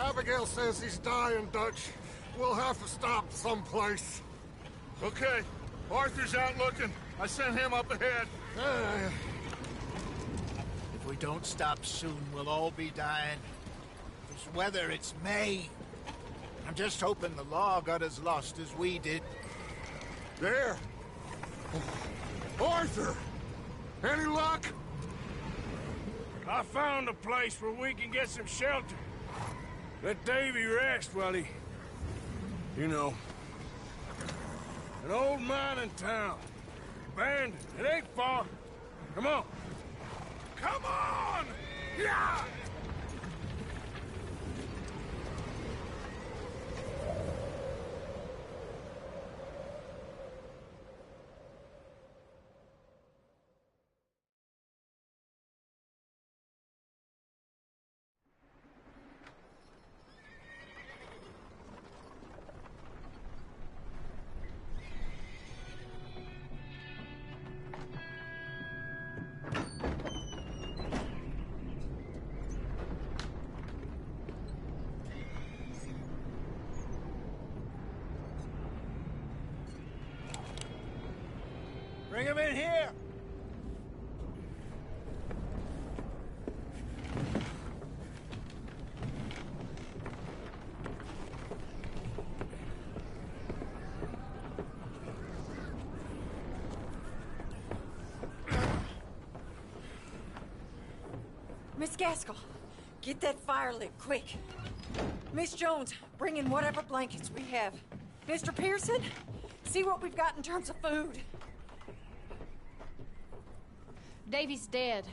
Abigail says he's dying, Dutch. We'll have to stop someplace. Okay. Arthur's out looking. I sent him up ahead. If we don't stop soon, we'll all be dying. This weather, it's May. I'm just hoping the law got as lost as we did. There! Arthur! Any luck? I found a place where we can get some shelter. Let Davy rest while he... You know. An old mining town. Abandoned. It ain't far. Come on. Come on! Yeah! Bring him in here! Miss Gaskell, get that fire lit, quick. Miss Jones, bring in whatever blankets we have. Mr. Pearson, see what we've got in terms of food. Davy's dead.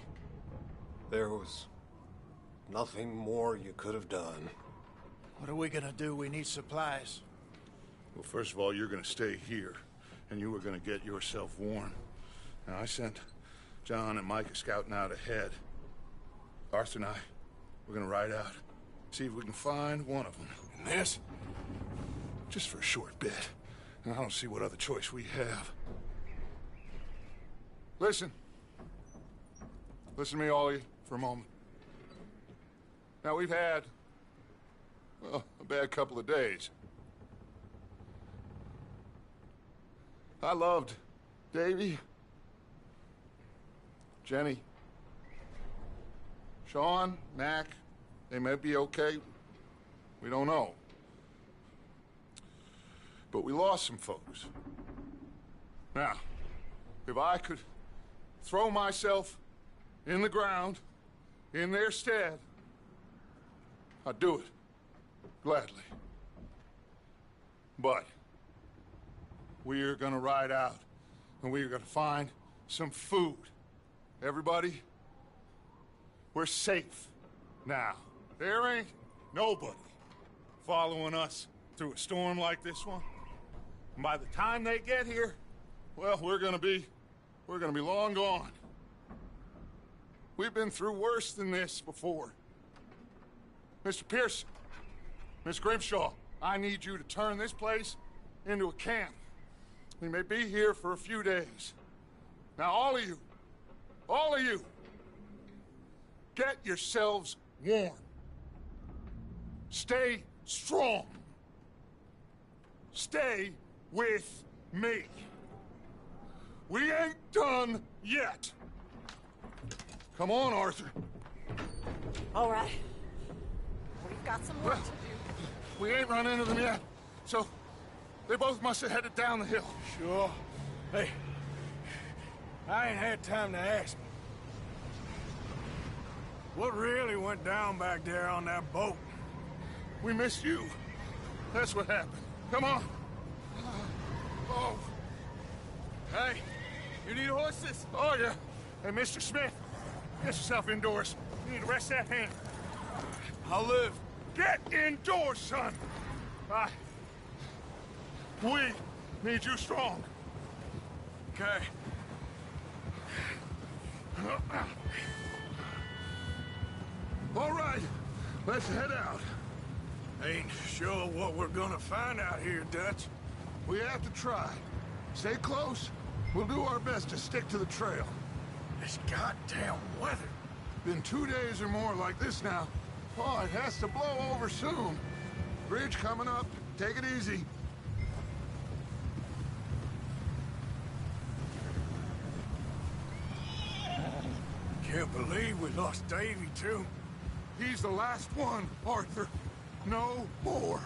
There was nothing more you could have done. What are we gonna do? We need supplies. Well, first of all, you're gonna stay here, and you were gonna get yourself warm. Now, I sent John and Micah scouting out ahead. Arthur and I, we're gonna ride out, see if we can find one of them. And this, just for a short bit. And I don't see what other choice we have. Listen. Listen to me, all of you, for a moment. Now, we've had, well, a bad couple of days. I loved Davy, Jenny, Sean, Mac. They may be okay. We don't know. But we lost some folks. Now, if I could throw myself in the ground, in their stead, I'd do it, gladly. But we're gonna ride out, and we're gonna find some food. Everybody, we're safe now. There ain't nobody following us through a storm like this one. And by the time they get here, well, we're gonna be long gone. We've been through worse than this before. Mr. Pearson, Miss Grimshaw, I need you to turn this place into a camp. We may be here for a few days. Now, all of you, get yourselves warm. Stay strong. Stay with me. We ain't done yet. Come on, Arthur. All right. We've got some work to do. We ain't run into them yet, so they both must have headed down the hill. Sure. Hey, I ain't had time to ask. What really went down back there on that boat? We missed you. That's what happened. Come on. Oh. Hey, you need horses? Oh, yeah. Hey, Mr. Smith, get yourself indoors. You need to rest that hand. I'll live. Get indoors, son. We need you strong. Okay. All right, let's head out. Ain't sure what we're gonna find out here, Dutch. We have to try. Stay close. We'll do our best to stick to the trail. This goddamn weather. Been 2 days or more like this now. Oh, it has to blow over soon. Bridge coming up. Take it easy. Can't believe we lost Davy, too. He's the last one, Arthur. No more.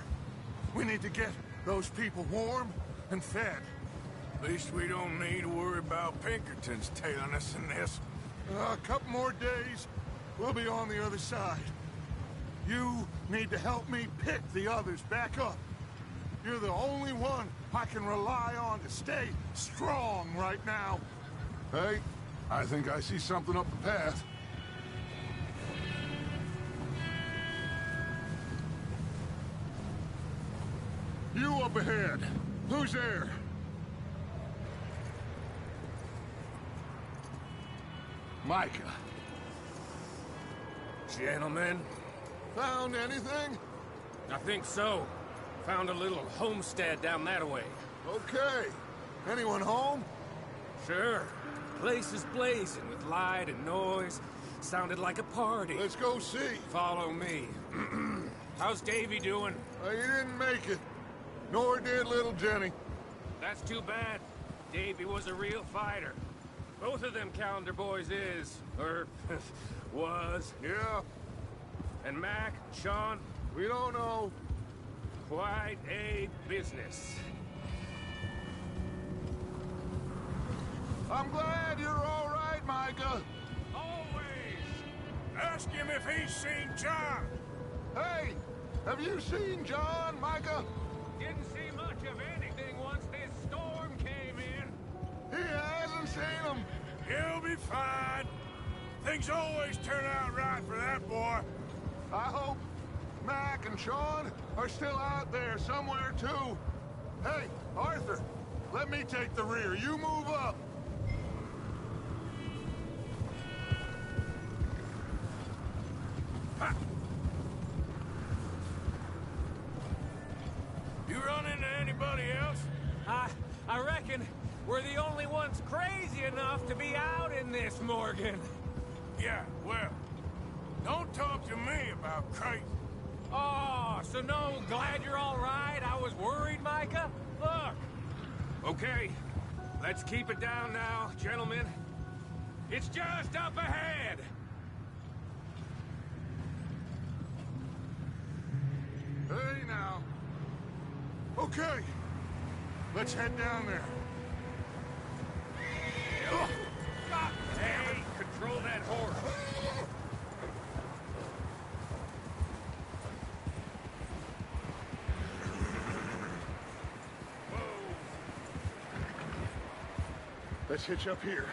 We need to get those people warm and fed. At least we don't need to worry about Pinkertons tailing us in this. A couple more days, we'll be on the other side. You need to help me pick the others back up. You're the only one I can rely on to stay strong right now. Hey, I think I see something up the path. You up ahead. Who's there? Micah. Gentlemen, Found anything? I think so. Found a little homestead down that way. Okay. Anyone home? Sure. Place is blazing with light and noise. Sounded like a party. Let's go see. Follow me. How's Davy doing? He didn't make it. Nor did little Jenny. That's too bad. Davy was a real fighter. Both of them calendar boys is, or was. Yeah, And Mac, Sean, we don't know. quite a business. I'm glad you're all right, Micah. Always! Ask him if he's seen John. Hey, have you seen John, Micah? Didn't see much of anything once this storm came in. He hasn't seen him. He'll be fine. Things always turn out right for that boy. I hope Mac and Sean are still out there somewhere, too. Hey, Arthur, let me take the rear. You move up. You run into anybody else? I reckon we're the only ones crazy enough to be out in this, Morgan. Yeah, well, don't talk to me about crazy. Oh, so no, glad you're all right. I was worried, Micah. Look. Okay, let's keep it down now, gentlemen. It's just up ahead. Hey, now. Okay, let's head down there. God, hey, control that horse. Let's hitch up here.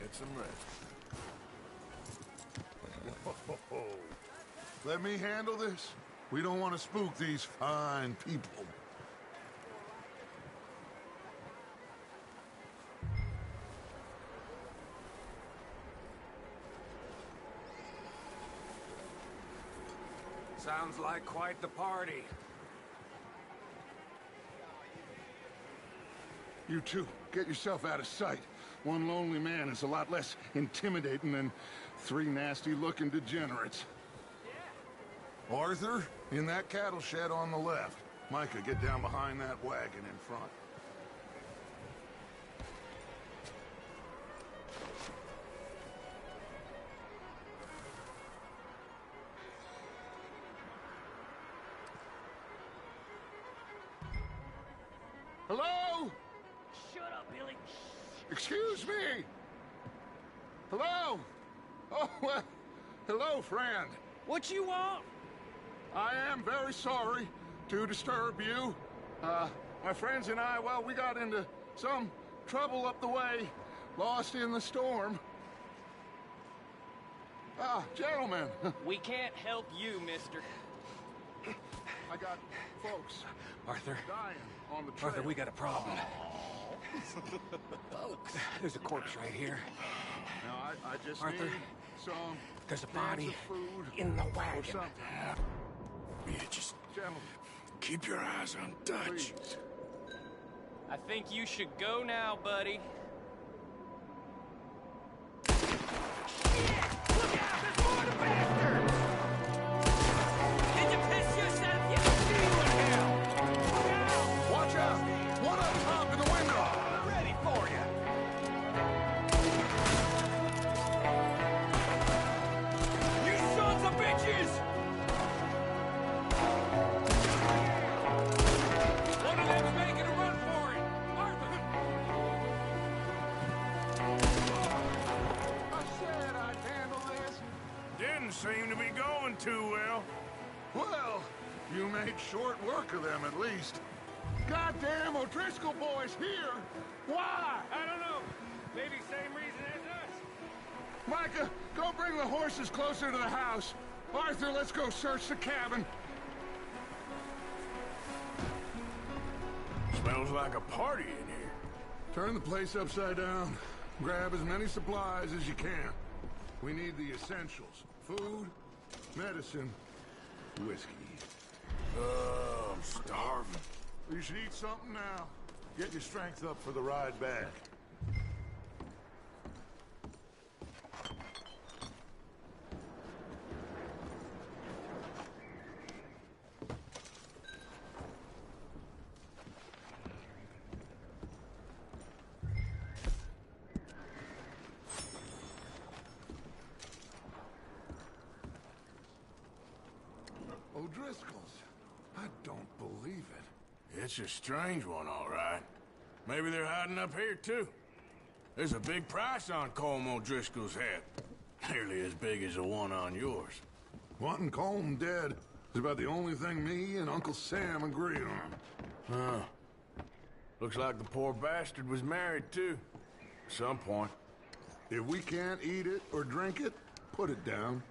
Get some rest. Let me handle this. We don't want to spook these fine people. Sounds like quite the party. You two, get yourself out of sight. One lonely man is a lot less intimidating than three nasty-looking degenerates. Arthur, in that cattle shed on the left. Micah, get down behind that wagon in front. Hello? Shut up, Billy. Excuse me? Hello? Oh, well, hello, friend. What you want? I am very sorry to disturb you. My friends and I, well, we got into some trouble up the way, lost in the storm. Gentlemen, We can't help you, mister. I got folks Arthur. dying on the trail. Arthur, we got a problem. Folks. There's a corpse right here. Now, I just Arthur, need some There's a cans body of food in the or wagon. something. Yeah, just Gentlemen, keep your eyes on Dutch. please. I think you should go now, buddy. seem to be going too well. Well, you made short work of them at least. Goddamn O'Driscoll boys here! Why? I don't know. Maybe same reason as us. Micah, go bring the horses closer to the house. Arthur, let's go search the cabin. Smells like a party in here. Turn the place upside down. Grab as many supplies as you can. We need the essentials. Food, medicine, whiskey. I'm starving. You should eat something now. Get your strength up for the ride back. O'Driscoll's. I don't believe it. It's a strange one, all right. Maybe they're hiding up here, too. There's a big price on Colm O'Driscoll's head. Nearly as big as the one on yours. Wanting Colm dead is about the only thing me and Uncle Sam agree on. Huh. Looks like the poor bastard was married, too. At some point. If we can't eat it or drink it, put it down.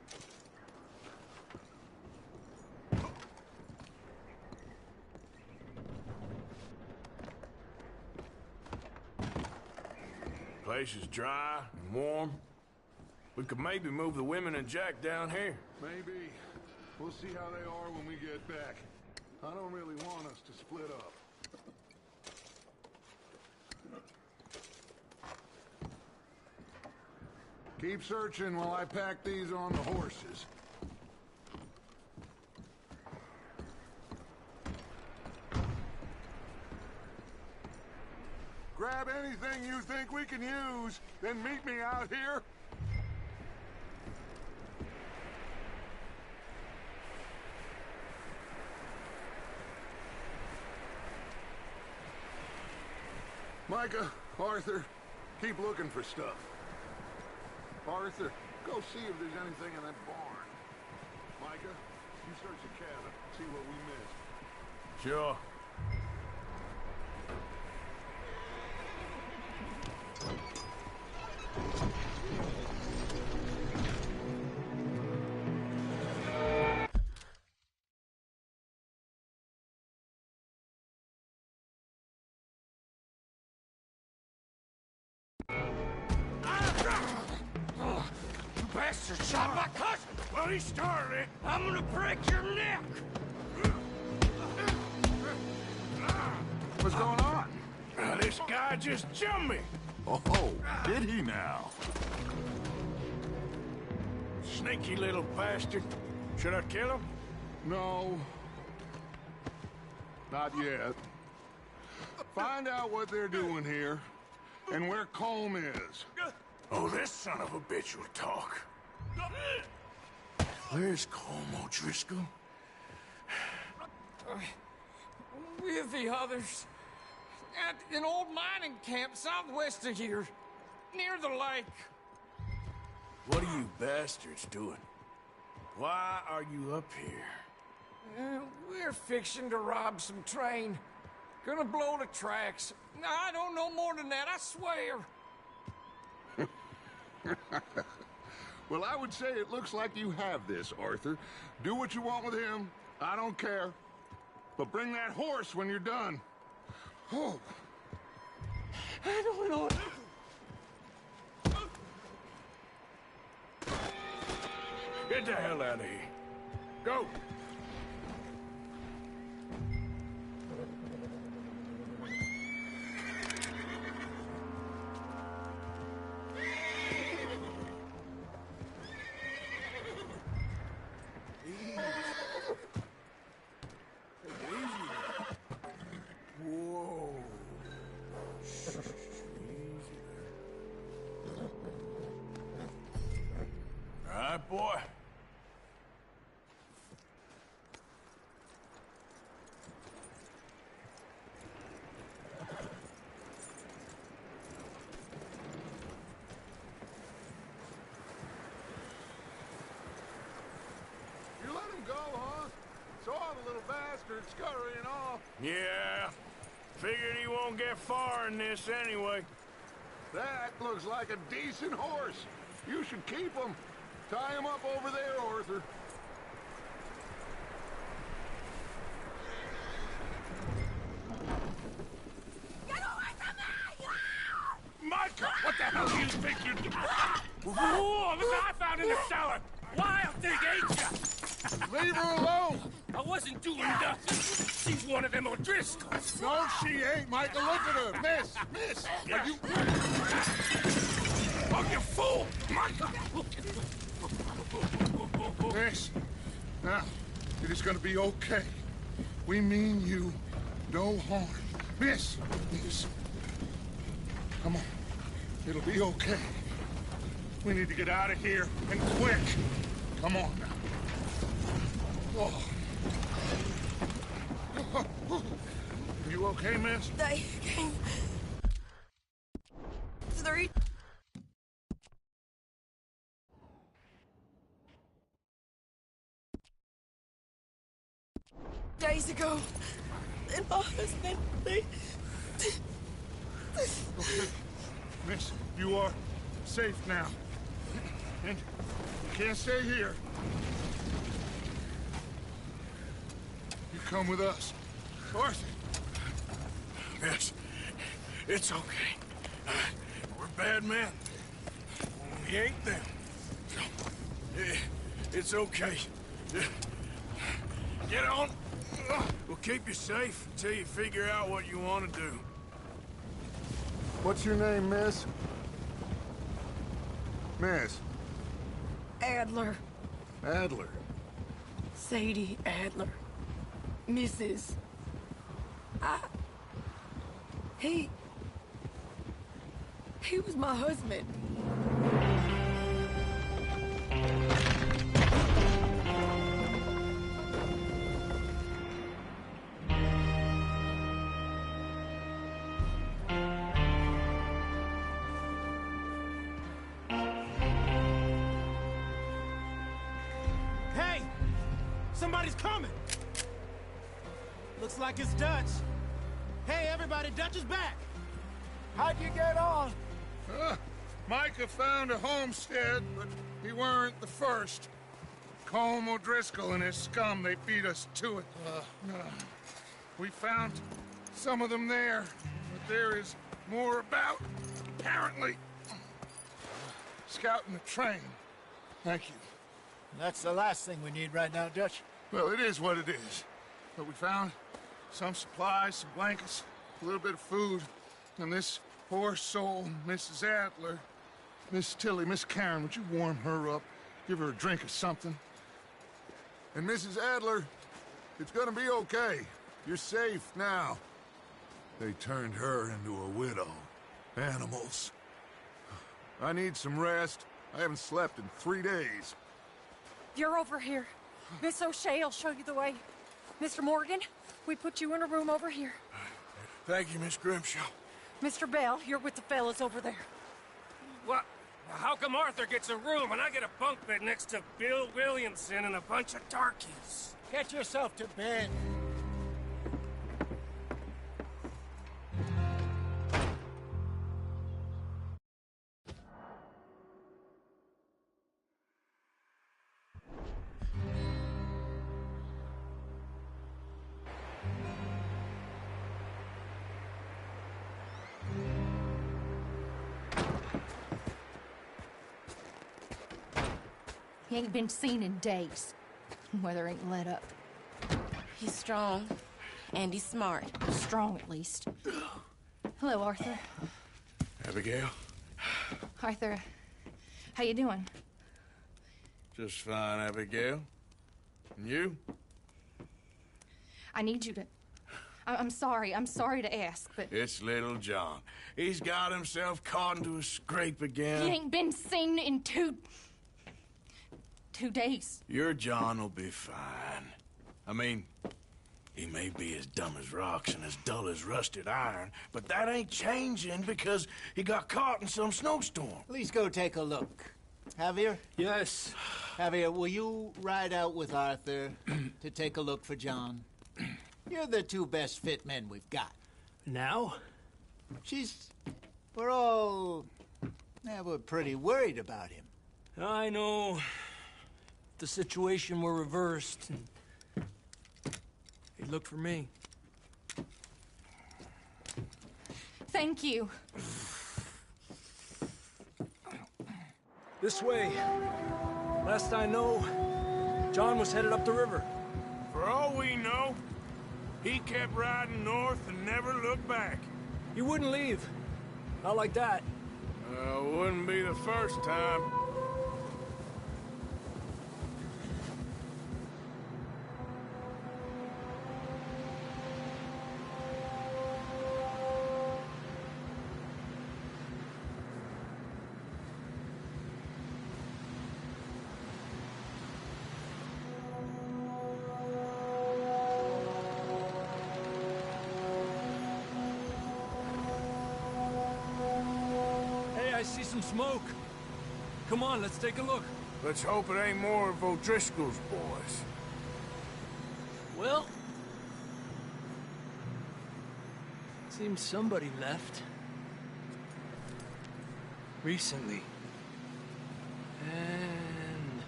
Place is dry and warm. We could maybe move the women and Jack down here. Maybe. We'll see how they are when we get back. I don't really want us to split up. Keep searching while I pack these on the horses. Grab anything you think we can use, then meet me out here. Micah, Arthur, keep looking for stuff. Arthur, go see if there's anything in that barn. Micah, you search the cabin, see what we missed. Sure. Bastard shot my cousin! Well, he started it. I'm gonna break your neck! What's going on? This guy just jumped me. Oh, did he now? Sneaky little bastard. Should I kill him? No. Not yet. Find out what they're doing here, and where Colm is. Oh, this son of a bitch will talk. Where's Colm O'Driscoll? With the others. At an old mining camp southwest of here. Near the lake. What are you bastards doing? Why are you up here? We're fixing to rob some train. Gonna blow the tracks. I don't know more than that, I swear. Well, I would say it looks like you have this, Arthur. Do what you want with him. I don't care. But bring that horse when you're done. Oh. I don't know. Get the hell out of here. Go! Whoa. All right, boy. bastard scurrying off. Yeah. Figured he won't get far in this anyway. That looks like a decent horse. You should keep him. Tie him up over there, Arthur. Get away from me! Micah, what the hell do you think you're doing? Whoa, look what I found in the cellar! Wild thing, ain't ya? Leave her alone! I wasn't doing nothing. She's one of them O'Driscolls. No, she ain't, Micah. Look at her. Miss, are you... Oh, you fool! Micah! Miss, now, it is gonna be okay. We mean you no harm. Miss, come on. It'll be okay. We need to get out of here, and quick. Come on now. Oh. You okay, miss? They came... 3 days ago. And my husband, they... Okay. Miss, you are safe now. And you can't stay here. You come with us. Arthur. Yes, it's okay. We're bad men. We ain't them. It's okay. Get on. We'll keep you safe until you figure out what you want to do. What's your name, miss? Miss. Adler. Adler. Sadie Adler. Mrs. He was my husband. Hey! Somebody's coming! Looks like it's Dutch. Hey, everybody, Dutch is back! How'd you get on? Micah found a homestead, but he weren't the first. Colm O'Driscoll and his scum, they beat us to it. We found some of them there, but there is more about, apparently. Scouting the train. Thank you. That's the last thing we need right now, Dutch. Well, it is what it is. But we found some supplies, some blankets, a little bit of food, and this poor soul, Mrs. Adler, Miss Tilly, Miss Karen, would you warm her up? Give her a drink or something? And Mrs. Adler, it's gonna be okay. You're safe now. They turned her into a widow. Animals. I need some rest. I haven't slept in 3 days. You're over here. Miss O'Shea will show you the way. Mr. Morgan, we put you in a room over here. Thank you, Miss Grimshaw. Mr. Bell, you're with the fellas over there. What? How come Arthur gets a room and I get a bunk bed next to Bill Williamson and a bunch of darkies? Get yourself to bed. He ain't been seen in days. Weather ain't let up. He's strong, and he's smart. Strong, at least. Hello, Arthur. Abigail? Arthur, how you doing? Just fine, Abigail. And you? I need you to... I'm sorry to ask, but... It's little John. He's got himself caught into a scrape again. He ain't been seen in 2 days. Your John will be fine. I mean, he may be as dumb as rocks and as dull as rusted iron, but that ain't changing because he got caught in some snowstorm. Please go take a look. Javier? Yes. Javier, will you ride out with Arthur to take a look for John? You're the two best fit men we've got. Now? We're pretty worried about him. I know. If the situation were reversed, he'd look for me. Thank you. This way. Last I know, John was headed up the river. For all we know, he kept riding north and never looked back. He wouldn't leave. Not like that. Wouldn't be the first time. I see some smoke. Come on, let's take a look. Let's hope it ain't more of O'Driscoll's boys. Well, seems somebody left. Recently. And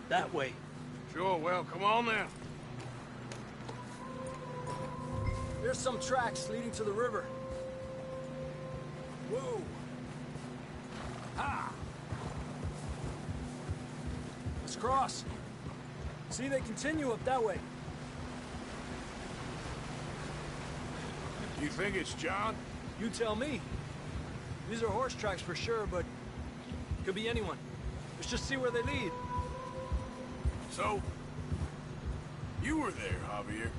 that way. Sure, well, come on then. There's some tracks leading to the river. Whoa. Ha! Let's cross. See, they continue up that way. You think it's John? You tell me. These are horse tracks for sure, but could be anyone. Let's just see where they lead. So, you were there, Javier.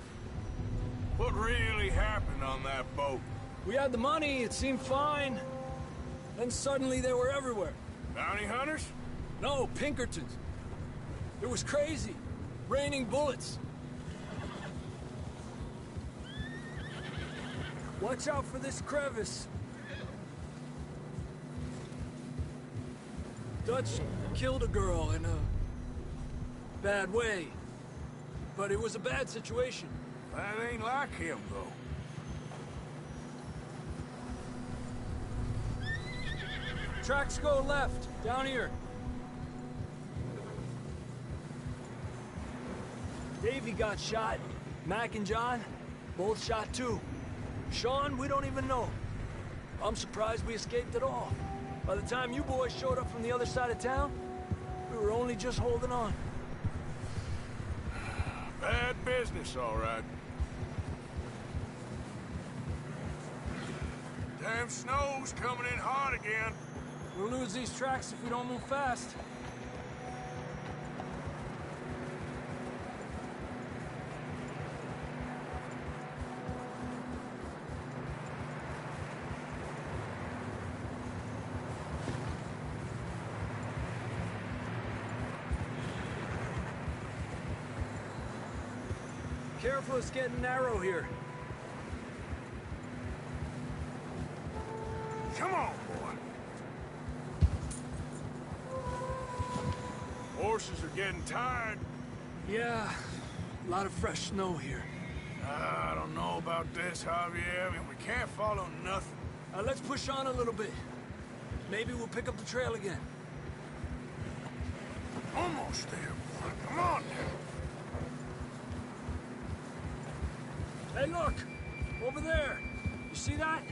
What really happened on that boat? We had the money, it seemed fine. Then suddenly they were everywhere. Bounty hunters? No, Pinkertons. It was crazy. Raining bullets. Watch out for this crevice. Dutch killed a girl in a bad way. But it was a bad situation. That ain't like him, though. Tracks go left, down here. Davey got shot. Mac and John, both shot too. Sean, we don't even know. I'm surprised we escaped at all. By the time you boys showed up from the other side of town, we were only just holding on. Bad business, all right. Damn snow's coming in hard again. We'll lose these tracks if we don't move fast. Careful, it's getting narrow here. Come on, boy. Horses are getting tired. Yeah, a lot of fresh snow here. I don't know about this, Javier. I mean, we can't follow nothing. Let's push on a little bit. Maybe we'll pick up the trail again. Almost there, boy. Come on now. Hey, look! Over there! You see that?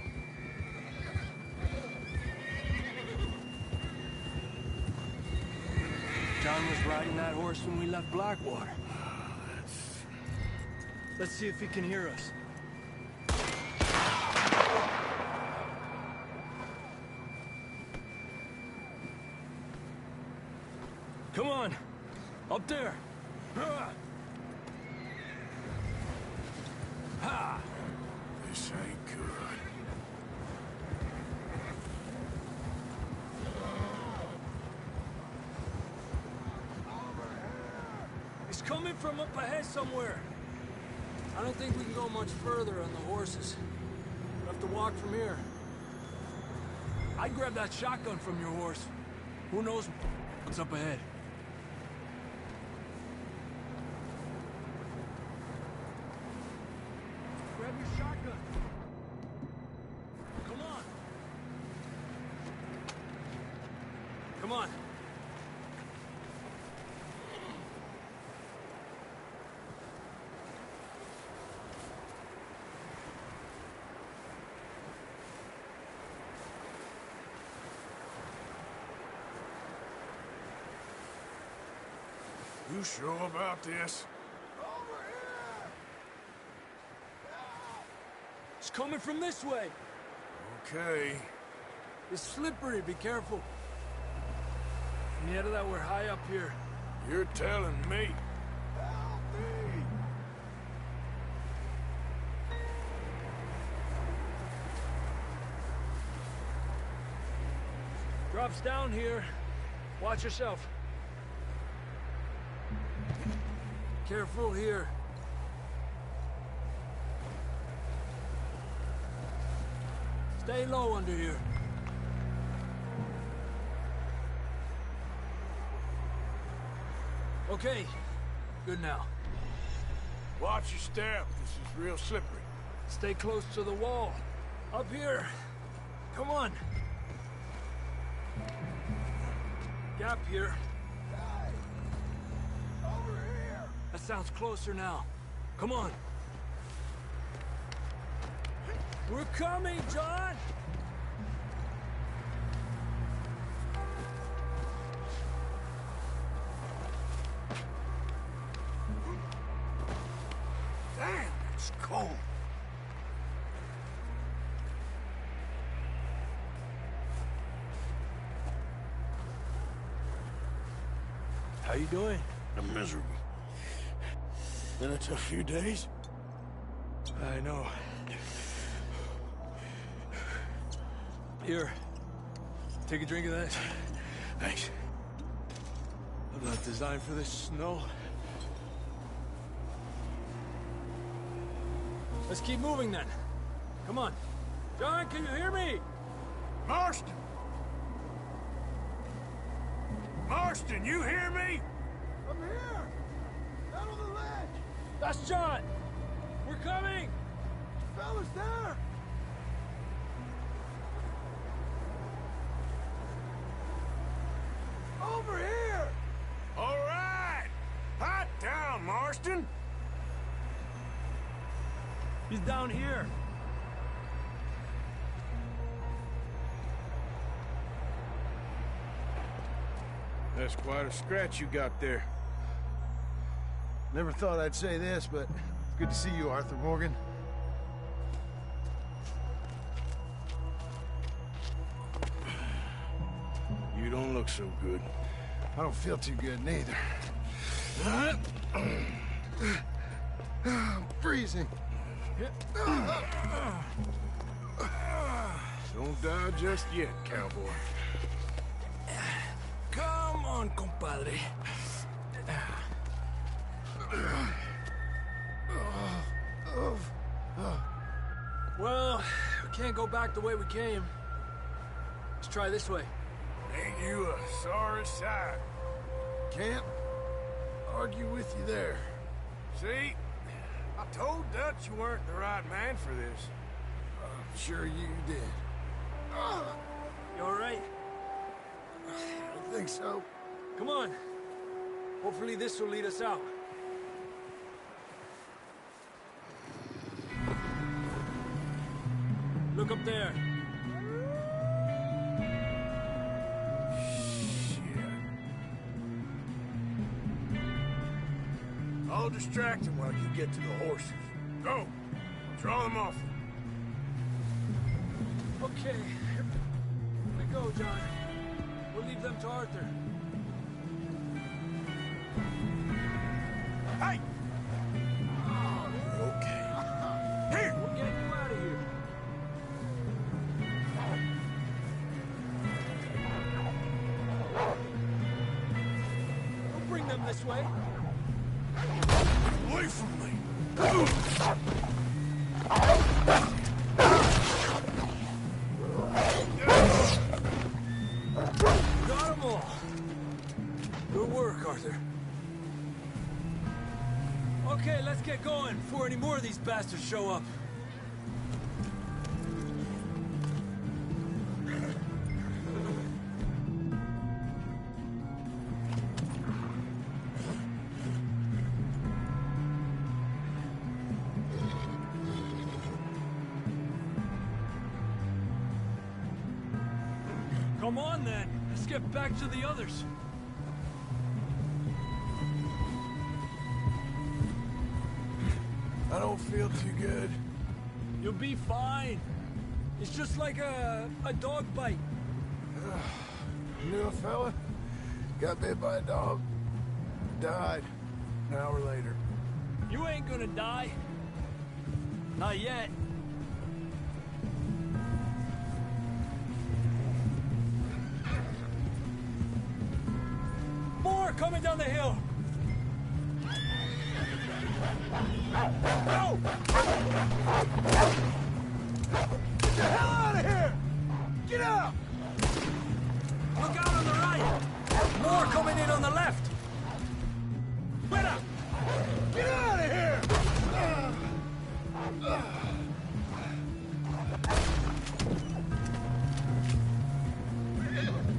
John was riding that horse when we left Blackwater. Let's see if he can hear us. Come on! Up there! Ha! This ain't good. He's coming from up ahead somewhere. I don't think we can go much further on the horses. We'll have to walk from here. I'd grab that shotgun from your horse. Who knows what's up ahead? Come on. You sure about this? It's coming from this way. Okay. It's slippery, be careful. Yeah, that we're high up here. You're telling me. Drops down here. Watch yourself. Careful here. Stay low under here. Okay, good now. Watch your step. This is real slippery. Stay close to the wall. Up here. Come on. Gap here. Over here. That sounds closer now. Come on. We're coming, John! Damn, it's cold. How you doing? I'm miserable. Been a tough few days. I know. Here. Take a drink of that. Thanks. I'm not designed for this snow. Let's keep moving then. Come on. John, can you hear me? Marston! Marston, you hear me? I'm here! Down on the ledge! That's John! We're coming! Fellas there! Over here! All right! Hot down, Marston! He's down here. That's quite a scratch you got there. Never thought I'd say this, but it's good to see you, Arthur Morgan. You don't look so good. I don't feel too good, neither. I'm freezing. Don't die just yet, cowboy. Come on, compadre. Well, we can't go back the way we came. Let's try this way. Ain't you a sorry sight? Can't argue with you there. See? I told Dutch you weren't the right man for this. I'm sure you did. You all right? I don't think so. Come on. Hopefully this will lead us out. Look up there. I'll distract him while you get to the horses. Go! Draw them off. Okay. Here we go, John. We'll leave them to Arthur. Hey! Okay. Here! We're getting you out of here. We'll bring them this way. Away from me! Got them all. Good work, Arthur. Okay, let's get going before any more of these bastards show up. Come on, then. Let's get back to the others. I don't feel too good. You'll be fine. It's just like a dog bite. Knew a fella, got bit by a dog, died an hour later. You ain't gonna die. Not yet. More coming down the hill. Go! Get the hell out of here! Get out! Look out on the right! More coming in on the left! Wait up! Get out of here!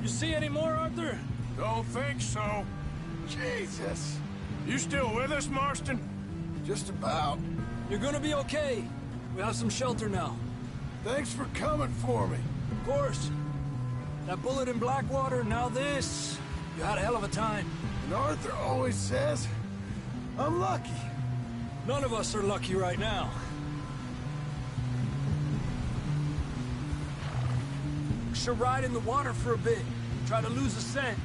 You see any more, Arthur? Don't think so. Jesus! You still with us, Marston? Just about. You're gonna be okay. We have some shelter now. Thanks for coming for me. Of course. That bullet in Blackwater, now this. You had a hell of a time. And Arthur always says, I'm lucky. None of us are lucky right now. We should ride in the water for a bit. Try to lose a scent.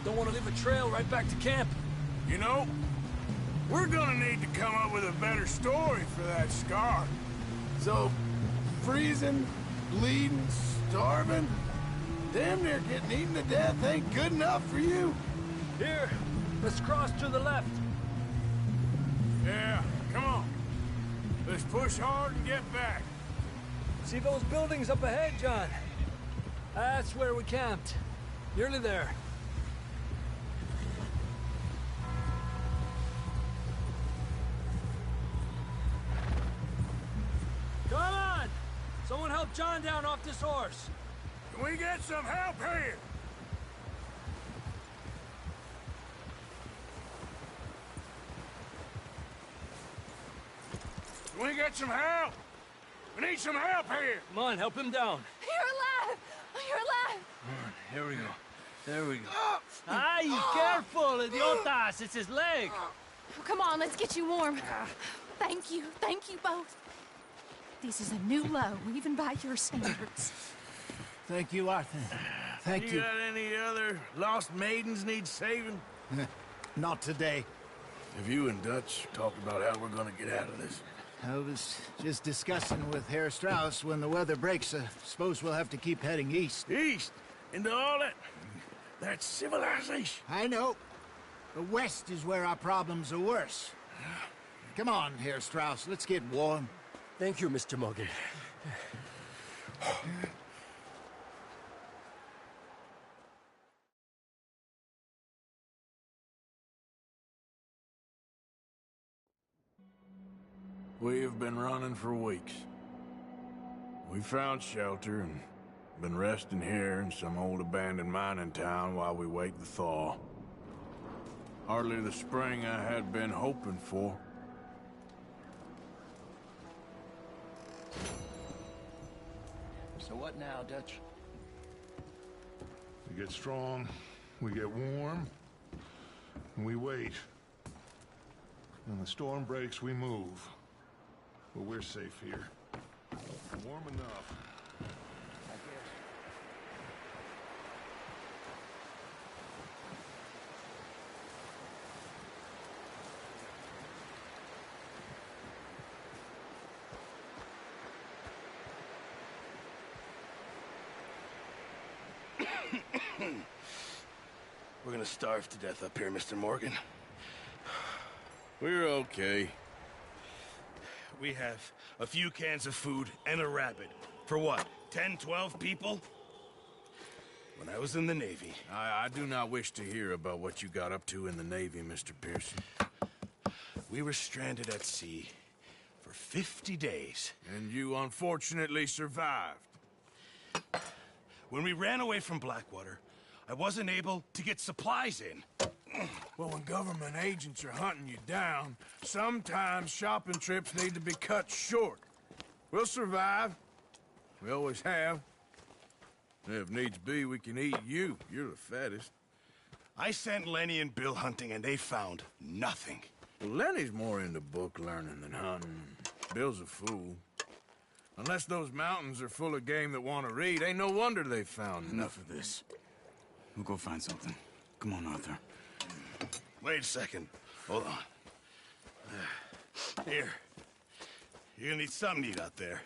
Don't want to leave a trail right back to camp. You know, we're gonna need to come up with a better story for that scar. So, freezing, bleeding, starving, damn near getting eaten to death ain't good enough for you? Here, let's cross to the left. Yeah, come on. Let's push hard and get back. See those buildings up ahead, John? That's where we camped. Nearly there. Come on! Someone help John down off this horse. Can we get some help here? Can we get some help? We need some help here. Come on, help him down. You're alive! You're alive! Here we go. There we go. Ay, careful, idiotas! It's his leg. Oh, come on, let's get you warm. Thank you both. This is a new low, even by your standards. Thank you, Arthur. Thank you. You got any other lost maidens need saving? Not today. Have you and Dutch talked about how we're gonna get out of this? I was just discussing with Herr Strauss when the weather breaks. Suppose we'll have to keep heading east. East? Into all that civilization? I know. The west is where our problems are worse. Come on, Herr Strauss, let's get warm. Thank you, Mr. Morgan. We have been running for weeks. We found shelter and been resting here in some old abandoned mining town while we wait the thaw. Hardly the spring I had been hoping for. So what now, Dutch? We get strong, we get warm, and we wait. When the storm breaks, we move. But we're safe here. Warm enough. I guess. We're gonna starve to death up here, Mr. Morgan. We're okay. We have a few cans of food and a rabbit. For what, 10, 12 people? When I was in the Navy... I do not wish to hear about what you got up to in the Navy, Mr. Pearson. We were stranded at sea for 50 days. And you unfortunately survived. When we ran away from Blackwater, I wasn't able to get supplies in. Well, when government agents are hunting you down, sometimes shopping trips need to be cut short. We'll survive. We always have. If needs be, we can eat you. You're the fattest. I sent Lenny and Bill hunting, and they found nothing. Well, Lenny's more into book learning than hunting. Bill's a fool. Unless those mountains are full of game that want to read, ain't no wonder they found Enough of this. We'll go find something. Come on, Arthur. Wait a second. Hold on. Here. You're gonna need something to eat out there.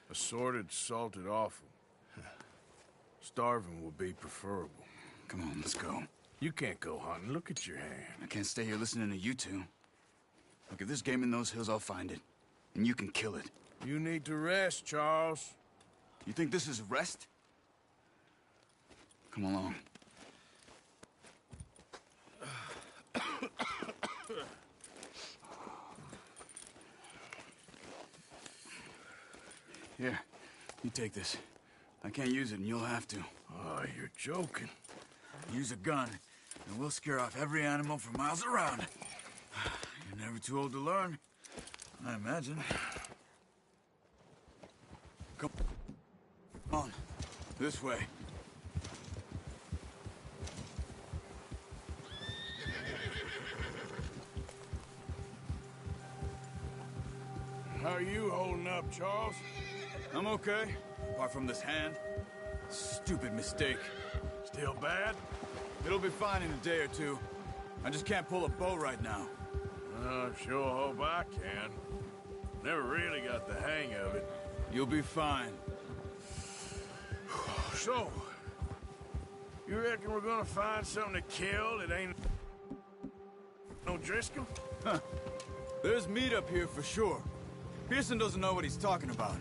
Assorted, salted offal. Starving would be preferable. Come on, let's go. You can't go hunting. Look at your hand. I can't stay here listening to you two. Look, if there's game in those hills, I'll find it. And you can kill it. You need to rest, Charles. You think this is rest? Come along. Here, you take this. I can't use it, and you'll have to. Oh, you're joking. Use a gun, and we'll scare off every animal for miles around. You're never too old to learn, I imagine. Come on, this way. How are you holding up, Charles? I'm okay, apart from this hand. Stupid mistake. Still bad? It'll be fine in a day or two. I just can't pull a bow right now. I sure hope I can. Never really got the hang of it. You'll be fine. So, you reckon we're gonna find something to kill that ain't no Driscoll? Huh. There's meat up here for sure. Pearson doesn't know what he's talking about.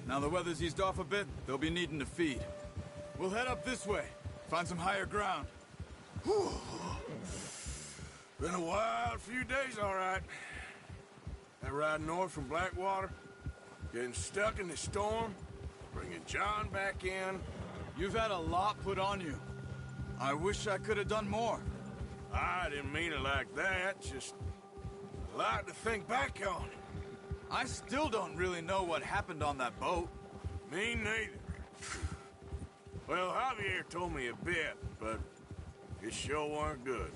Now the weather's eased off a bit, they'll be needing to feed. We'll head up this way, find some higher ground. Whew. Been a wild few days, all right. That ride north from Blackwater, getting stuck in the storm, bringing John back in. You've had a lot put on you. I wish I could have done more. I didn't mean it like that, just a lot to think back on. I still don't really know what happened on that boat. Me neither. Well, Javier told me a bit, but it sure weren't good.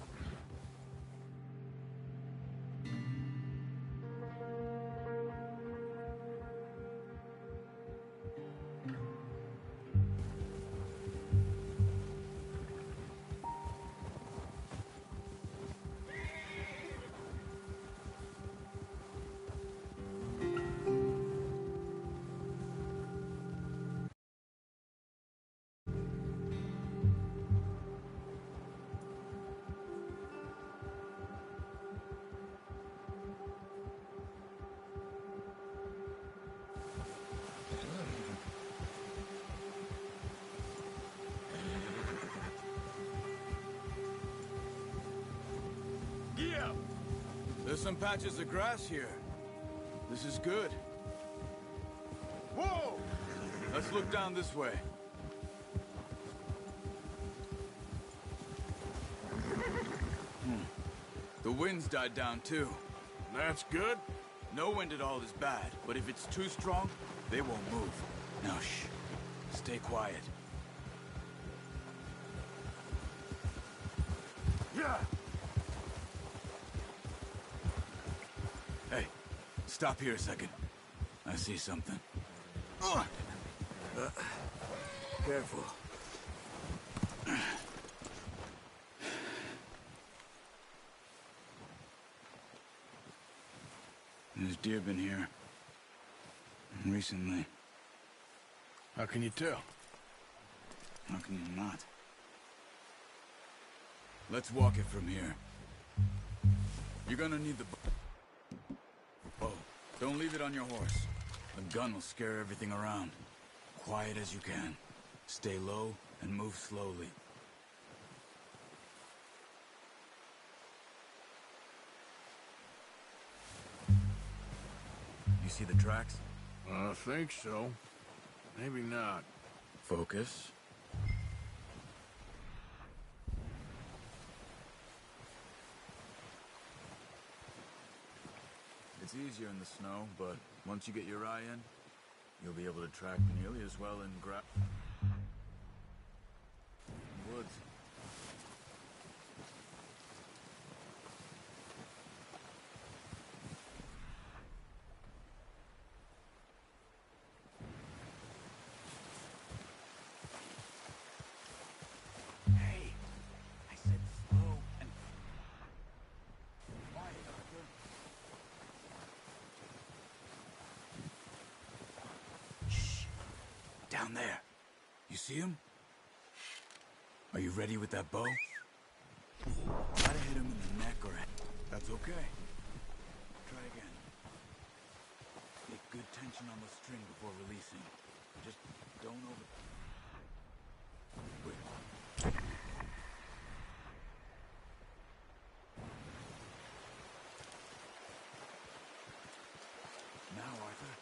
Yeah. There's some patches of grass here. This is good. Whoa! Let's look down this way. The wind's died down too. That's good. No wind at all is bad, but if it's too strong, they won't move. Now shh. Stay quiet. Yeah. Hey, stop here a second. I see something. Careful. There's deer been here. Recently. How can you tell? How can you not? Let's walk it from here. You're gonna need the bow. Don't leave it on your horse. A gun will scare everything around. Quiet as you can. Stay low and move slowly. You see the tracks? I think so. Maybe not. Focus. It's easier in the snow, but once you get your eye in, you'll be able to track nearly as well in Down there. You see him? Are you ready with that bow? Try to hit him in the neck or head. That's okay. Try again. Get good tension on the string before releasing. Just don't over... Wait. Now, Arthur.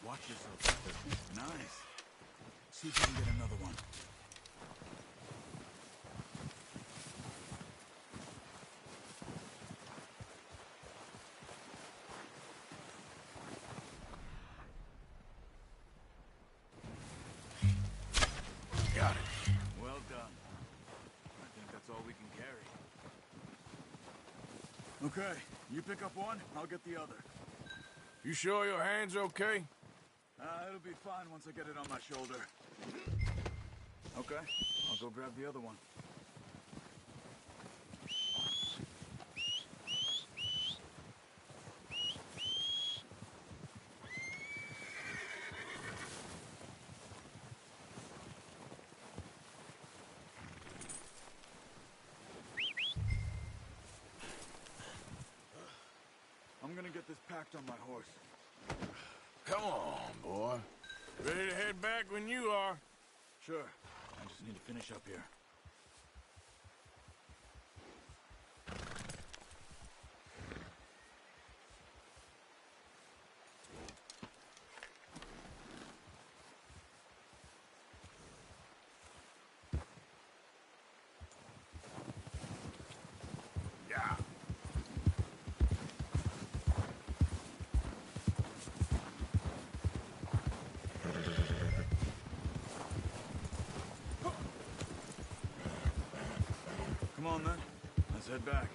Watch yourself. Nice. See if you can get another one. Got it. Well done. I think that's all we can carry. Okay, you pick up one, I'll get the other. You sure your hand's okay? It'll be fine once I get it on my shoulder. Okay, I'll go grab the other one. I'm gonna get this packed on my horse. Come on, boy. Ready to head back when you are. Sure. I just need to finish up here. Yeah. Come on, then. Let's head back.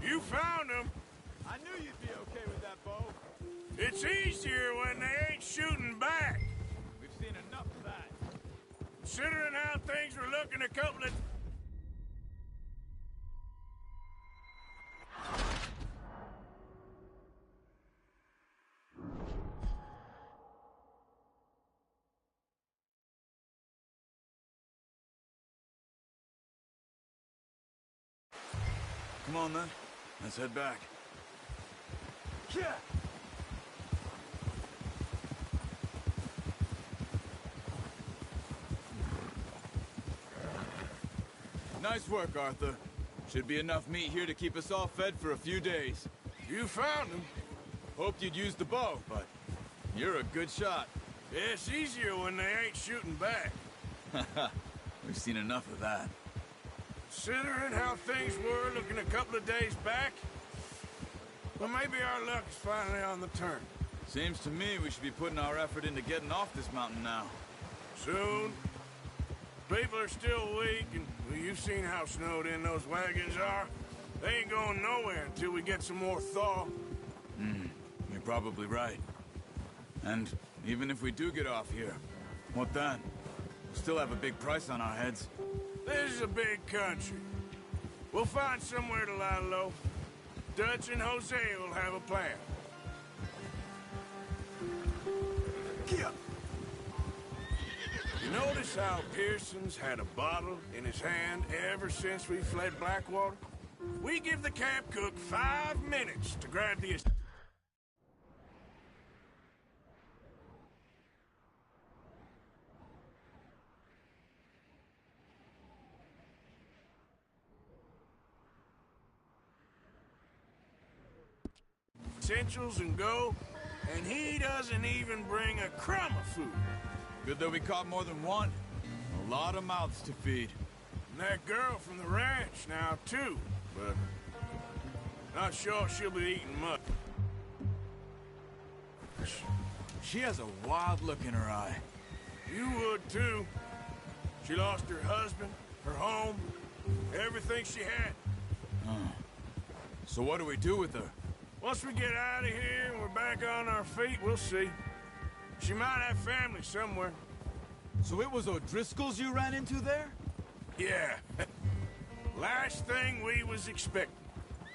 You found them. I knew you'd be okay with that bow. It's easier when they ain't shooting back. We've seen enough of that. Considering how things were looking a couple of... Come on, then. Let's head back. Yeah. Nice work, Arthur. Should be enough meat here to keep us all fed for a few days. You found them. Hoped you'd use the bow, but you're a good shot. Yeah, it's easier when they ain't shooting back. We've seen enough of that. Considering how things were looking a couple of days back, well, maybe our luck is finally on the turn. Seems to me we should be putting our effort into getting off this mountain now. Soon. People are still weak, and well, you've seen how snowed in those wagons are. They ain't going nowhere until we get some more thaw. You're probably right. And even if we do get off here, what then? Still have a big price on our heads. This is a big country. We'll find somewhere to lie low. Dutch and Jose will have a plan. Yeah. You notice how Pearson's had a bottle in his hand ever since we fled Blackwater? We give the camp cook 5 minutes to grab the... essentials and go, and he doesn't even bring a crumb of food. Good that we caught more than one. A lot of mouths to feed. And that girl from the ranch now, too, but not sure she'll be eating much. She has a wild look in her eye. You would, too. She lost her husband, her home, everything she had. So what do we do with her? Once we get out of here and we're back on our feet, we'll see. She might have family somewhere. So it was O'Driscoll's you ran into there? Yeah. Last thing we was expecting.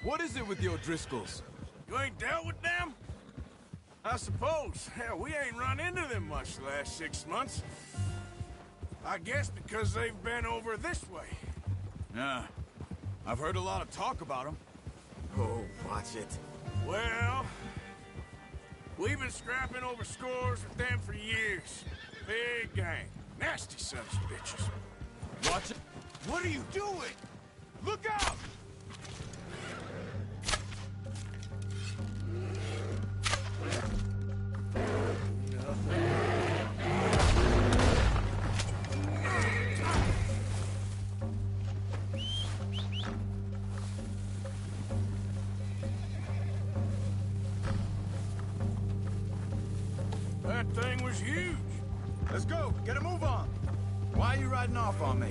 What is it with the O'Driscolls? You ain't dealt with them? I suppose. Hell, we ain't run into them much the last 6 months. I guess because they've been over this way. Yeah. I've heard a lot of talk about them. Oh, watch it. Well, we've been scrapping over scores with them for years. Big gang. Nasty sons of bitches. Watch it. What are you doing? Look out! That thing was huge. Let's go. Get a move on. Why are you riding off on me?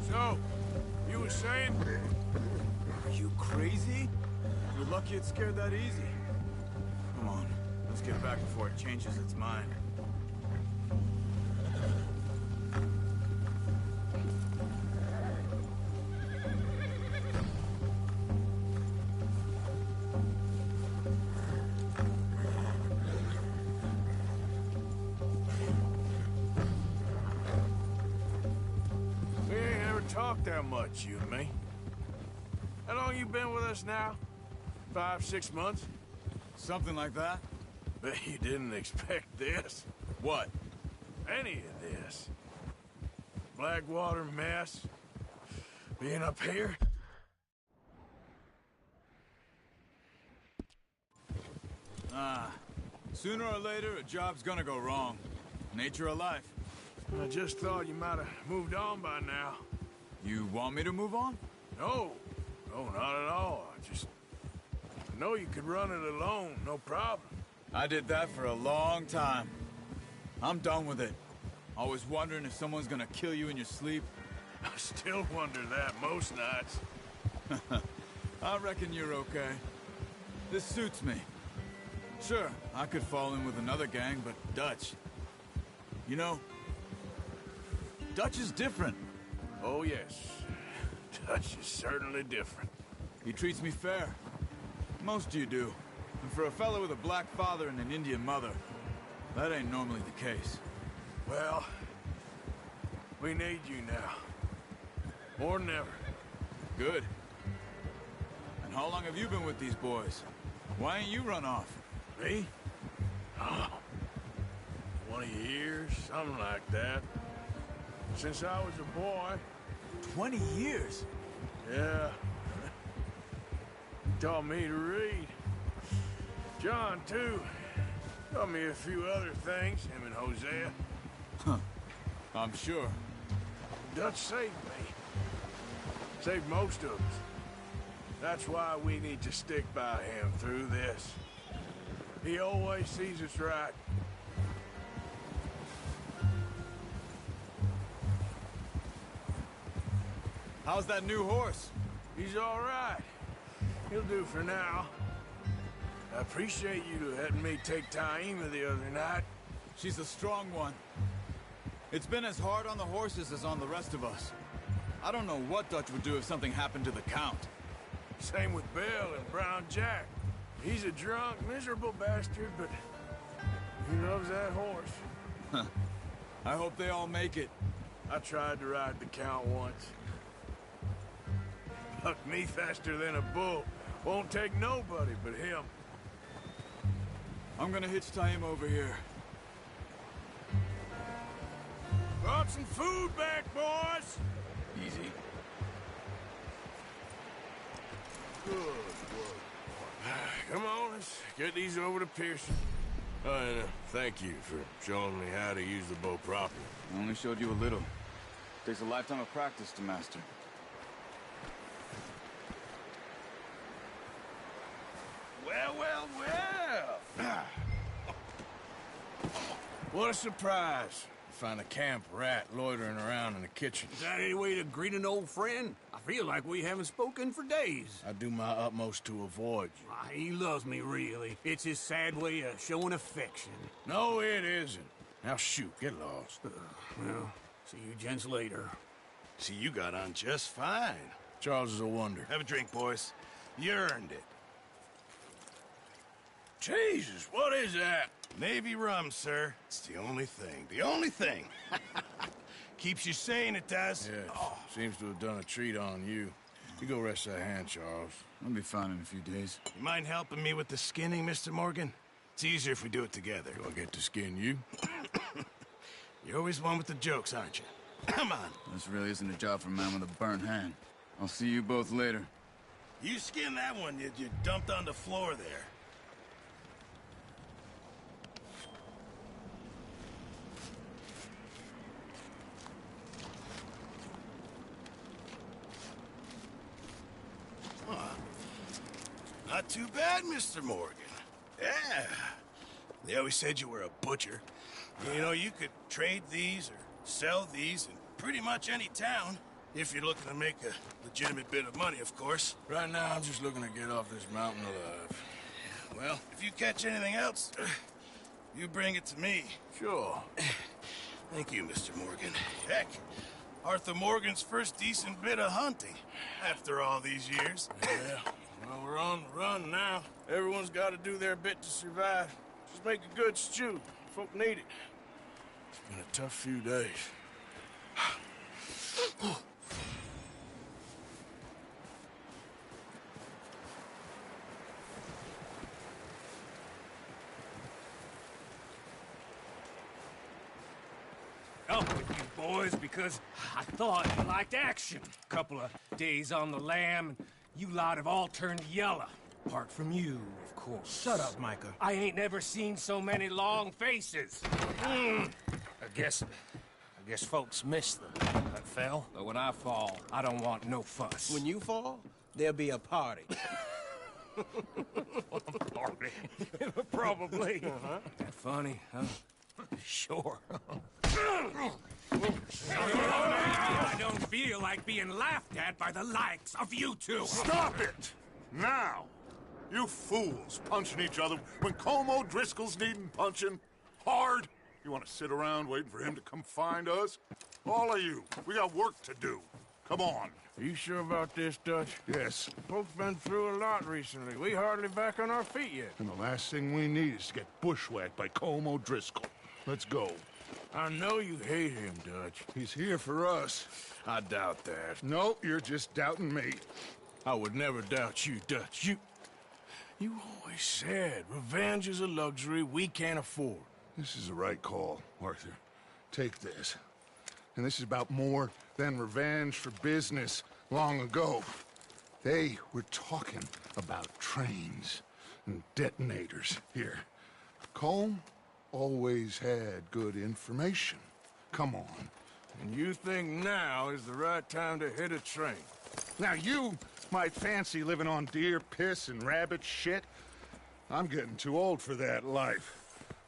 So, you were saying? Are you crazy? You're lucky it scared that easy. Come on. Let's get back before it changes its mind. Talk that much, you and me. How long you been with us now? 5, 6 months? Something like that. Bet you didn't expect this. What? Any of this. Blackwater mess. Being up here. Sooner or later, a job's gonna go wrong. Nature of life. I just thought you might have moved on by now. You want me to move on? No. No, not at all. I know you could run it alone, no problem. I did that for a long time. I'm done with it. Always wondering if someone's gonna kill you in your sleep. I still wonder that most nights. I reckon you're okay. This suits me. Sure, I could fall in with another gang, but Dutch... You know, Dutch is different. Oh, yes. Dutch is certainly different. He treats me fair. Most of you do. And for a fellow with a black father and an Indian mother, that ain't normally the case. Well, we need you now. More than ever. Good. And how long have you been with these boys? Why ain't you run off? Me? Oh, 20 years, something like that. Since I was a boy. 20 years? Yeah. He taught me to read. John, too. Taught me a few other things, him and Hosea. Huh. I'm sure. Dutch saved me. Saved most of us. That's why we need to stick by him through this. He always sees us right. How's that new horse? He's all right. He'll do for now. I appreciate you letting me take Taima the other night. She's a strong one. It's been as hard on the horses as on the rest of us. I don't know what Dutch would do if something happened to the Count. Same with Bill and Brown Jack. He's a drunk, miserable bastard, but he loves that horse. I hope they all make it. I tried to ride the Count once. Bucked me faster than a bull. Won't take nobody but him. I'm gonna hitch tie him over here. Brought some food back, boys! Easy. Good work. Come on, let's get these over to Pearson. Oh, and thank you for showing me how to use the bow properly. I only showed you a little. Takes a lifetime of practice to master. Well, well, well! What a surprise. Find a camp rat loitering around in the kitchen. Is that any way to greet an old friend? I feel like we haven't spoken for days. I do my utmost to avoid you. He loves me, really. It's his sad way of showing affection. No, it isn't. Now shoot, get lost. Well, see you gents later. See, you got on just fine. Charles is a wonder. Have a drink, boys. You earned it. Jesus, what is that? Navy rum, sir. It's the only thing. The only thing. Keeps you sane, it does. Yes. Seems to have done a treat on you. You go rest that hand, Charles. I'll be fine in a few days. You mind helping me with the skinning, Mr. Morgan? It's easier if we do it together. Do I get to skin you? You're always one with the jokes, aren't you? Come on. This really isn't a job for a man with a burnt hand. I'll see you both later. You skinned that one you dumped on the floor there. Not too bad, Mr. Morgan. Yeah. They always said you were a butcher. You know, you could trade these or sell these in pretty much any town, if you're looking to make a legitimate bit of money, of course. Right now, I'm just looking to get off this mountain alive. Well, if you catch anything else, you bring it to me. Sure. Thank you, Mr. Morgan. Heck, Arthur Morgan's first decent bit of hunting, after all these years. Yeah. Well, we're on the run now. Everyone's got to do their bit to survive. Just make a good stew. Folk need it. It's been a tough few days. Up with you boys because I thought you liked action. Couple of days on the lam, and you lot have all turned yellow. Apart from you, of course. Shut up, Micah. I ain't never seen so many long faces. I guess folks miss them. That fell. But when I fall, I don't want no fuss. When you fall, there'll be a party. Party? Probably. That funny, huh? Sure. I don't feel like being laughed at by the likes of you two. Stop it! Now! You fools punching each other when Colm O'Driscoll's needing punching. Hard! You want to sit around waiting for him to come find us? All of you, we got work to do. Come on. Are you sure about this, Dutch? Yes. Folks been through a lot recently. We hardly back on our feet yet. And the last thing we need is to get bushwhacked by Colm O'Driscoll. Let's go. I know you hate him, Dutch. He's here for us. I doubt that. No, you're just doubting me. I would never doubt you, Dutch. You always said revenge is a luxury we can't afford. This is the right call, Arthur. Take this. And this is about more than revenge for business long ago. They were talking about trains and detonators here. Colm always had good information. Come on. And you think now is the right time to hit a train? Now you might fancy living on deer piss and rabbit shit. I'm getting too old for that life.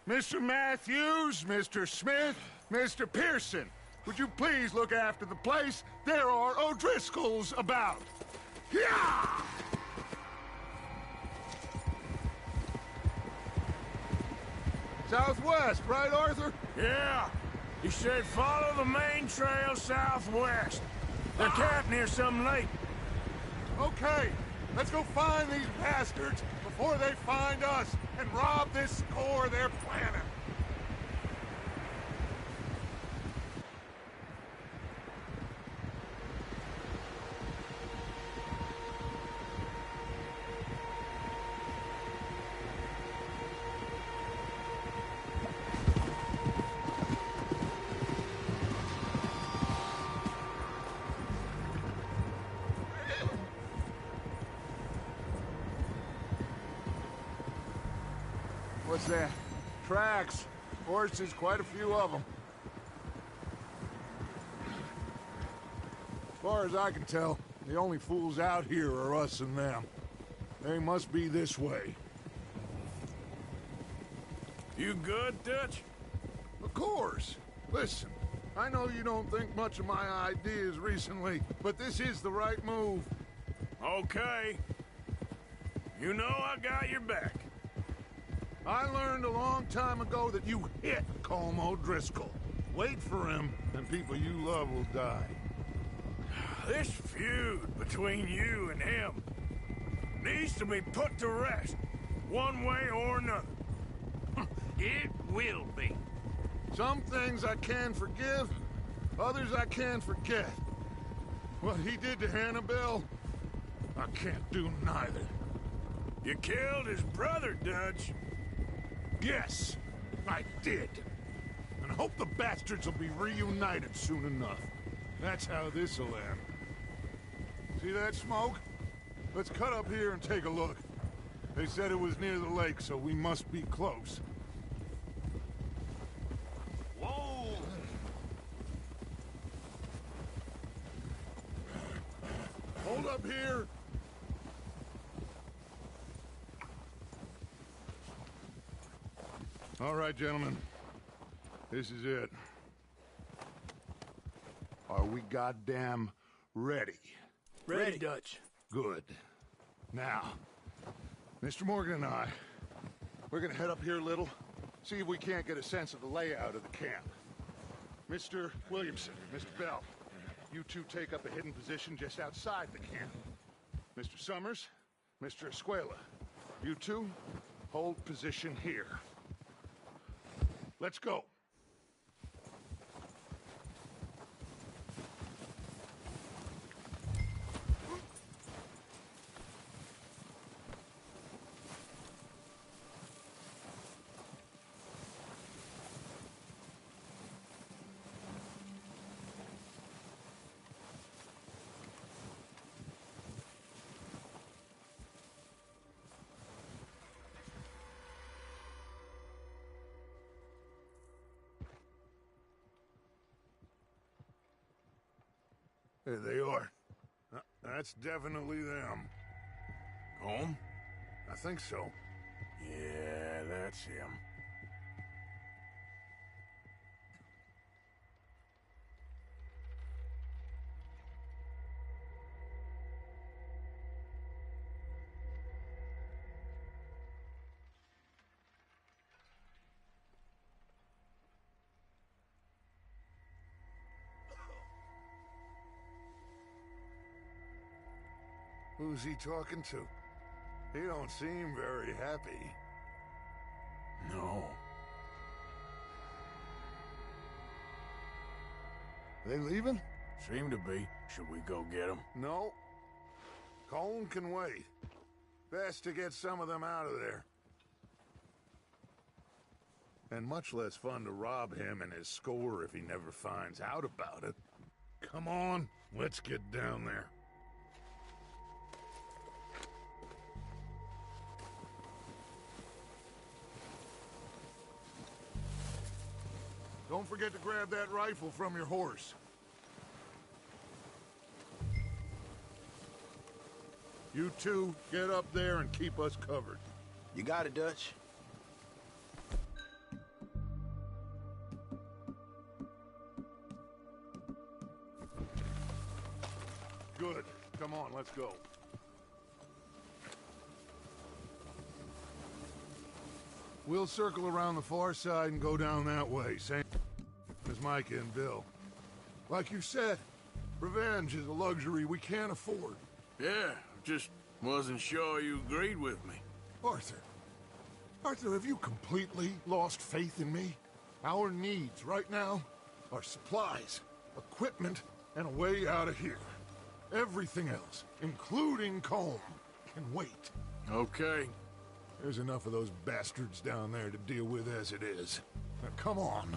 Mr. Matthews, Mr. Smith, Mr. Pearson, would you please look after the place? There are O'Driscolls about. Yeah! Southwest, right, Arthur? Yeah. He said follow the main trail southwest. They're camped near some lake. Okay, let's go find these bastards before they find us and rob this score they're planning. What's that? Tracks. Horses, quite a few of them. As far as I can tell, the only fools out here are us and them. They must be this way. You good, Dutch? Of course. Listen, I know you don't think much of my ideas recently, but this is the right move. Okay. You know I got your back. I learned a long time ago that you hit Colm O'Driscoll. Wait for him, and people you love will die. This feud between you and him needs to be put to rest, one way or another. It will be. Some things I can forgive, others I can forget. What he did to Annabelle, I can't do neither. You killed his brother, Dutch. Yes, I did. And I hope the bastards will be reunited soon enough. That's how this'll end. See that smoke? Let's cut up here and take a look. They said it was near the lake, so we must be close. Whoa! Hold up here. All right, gentlemen. This is it. Are we goddamn ready? Ready, Dutch. Good. Now, Mr. Morgan and I, we're gonna head up here a little, see if we can't get a sense of the layout of the camp. Mr. Williamson, Mr. Bell, you two take up a hidden position just outside the camp. Mr. Summers, Mr. Escuela, you two hold position here. Let's go. There they are. That's definitely them. Home? I think so. Yeah, that's him. Who's he talking to? He don't seem very happy. No. They leaving? Seem to be. Should we go get them? No. Colm can wait. Best to get some of them out of there. And much less fun to rob him and his score if he never finds out about it. Come on, let's get down there. Don't forget to grab that rifle from your horse. You two, get up there and keep us covered. You got it, Dutch. Good. Come on, let's go. We'll circle around the far side and go down that way, same as Micah and Bill. Like you said, revenge is a luxury we can't afford. Yeah, just wasn't sure you agreed with me. Arthur, have you completely lost faith in me? Our needs right now are supplies, equipment, and a way out of here. Everything else, including Colm, can wait. Okay. There's enough of those bastards down there to deal with as it is. Now come on.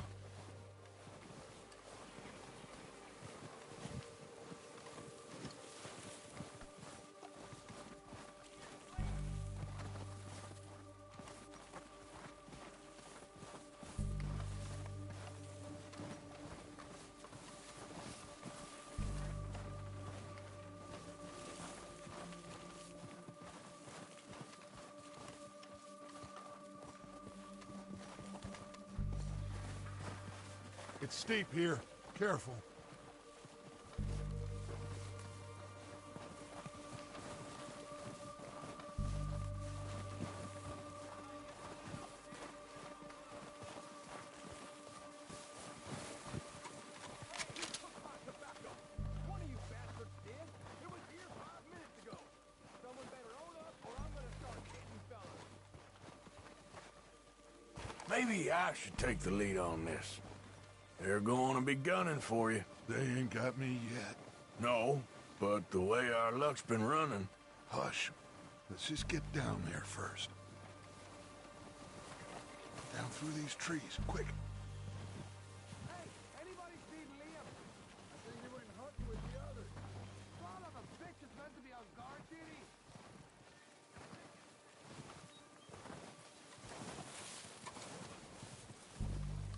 It's steep here. Careful. Maybe I should take the lead on this. They're going to be gunning for you. They ain't got me yet. No, but the way our luck's been running... Hush. Let's just get down there first. Down through these trees, quick. Hey, anybody seen Liam? I think he went hunting with the others. Son of a bitch is meant to be on guard duty.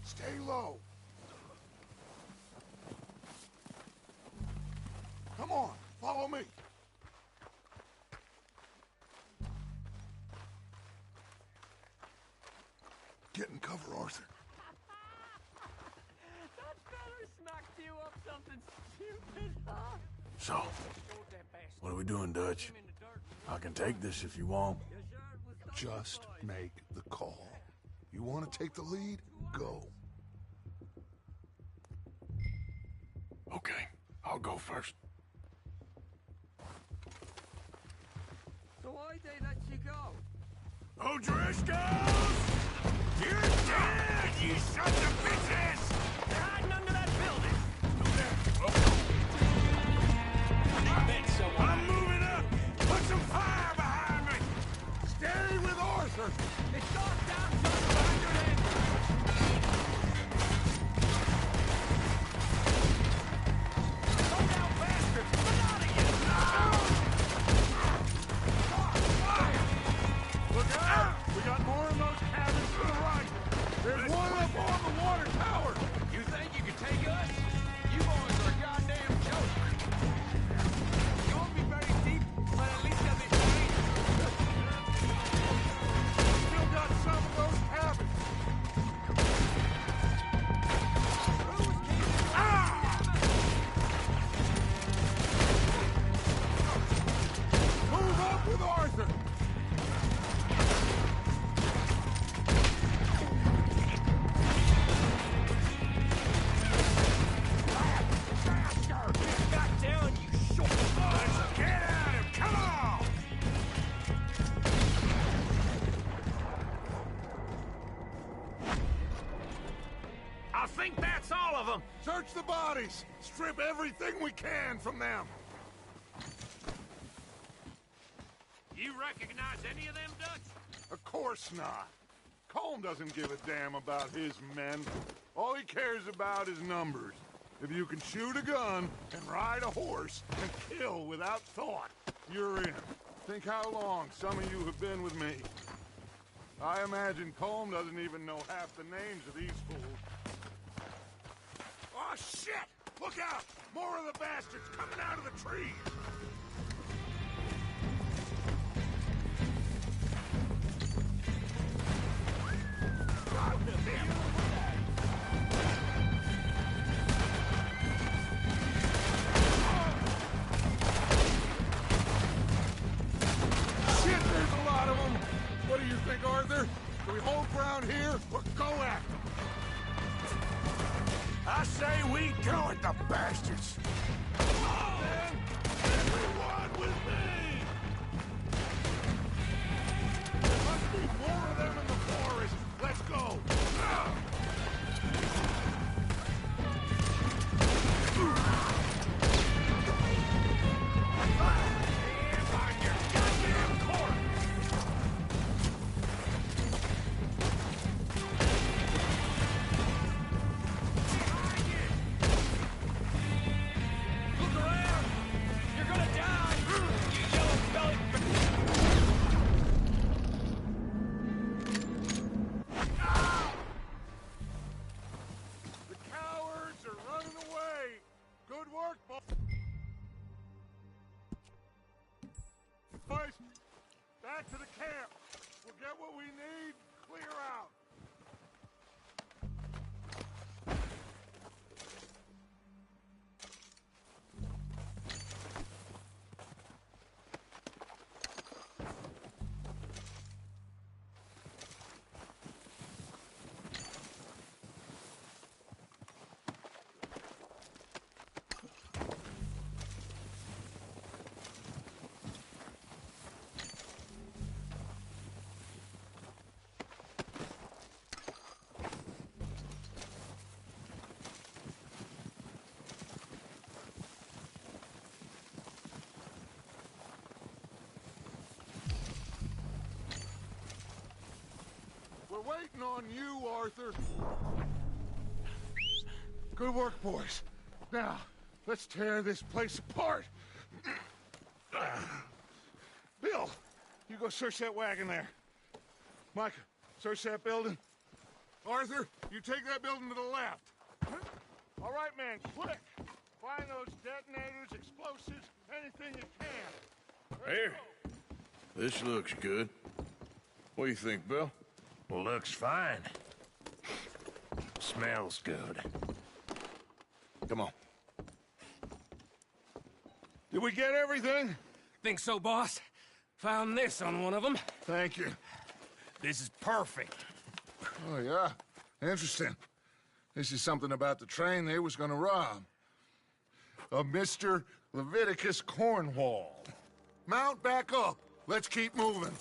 Stay low. Come on, follow me. Get in cover, Arthur. That feller smacked you up something stupid, huh? So, what are we doing, Dutch? I can take this if you want. Just make the call. You want to take the lead? Go. Okay, I'll go first. So why'd they let you go? O'Driscolls! You're dead, you sons of bitches! They're hiding under that building! I met someone. I'm moving up! Put some fire behind me! Stay with Arthur! It's dark down just behind your head! Slow down, bastard! Get out of here! Look out! We got more in those cabins to the right. There's one up on the water tower. You think you can take us? You boys are a goddamn joke. You won't be very deep, but at least they'll be safe. Still got some of those cabins. Move up with Arthur. Got down, you short bud. Get at him! Come on! I think that's all of them. Search the bodies. Strip everything we can from them. You recognize any of them, Dutch? Of course not. Colm doesn't give a damn about his men. All he cares about is numbers. If you can shoot a gun and ride a horse and kill without thought, you're in. Think how long some of you have been with me. I imagine Colm doesn't even know half the names of these fools. Oh, shit! Look out! More of the bastards coming out of the trees! Shit, there's a lot of them! What do you think, Arthur? Do we hold ground? or go after them? I say we go at the bastards. Then, everyone with me! There must be more of them in the forest. Let's go. Back to the camp. We'll get what we need, clear out. We're waiting on you, Arthur. Good work, boys. Now, let's tear this place apart. Bill, you go search that wagon there. Micah, search that building. Arthur, you take that building to the left. All right, man, quick. Find those detonators, explosives, anything you can. Here. This looks good. What do you think, Bill? Looks fine. Smells good. Come on. Did we get everything? Think so, boss. Found this on one of them. Thank you. This is perfect. Oh, yeah? Interesting. This is something about the train they was gonna rob. Of Mr. Leviticus Cornwall. Mount back up. Let's keep moving.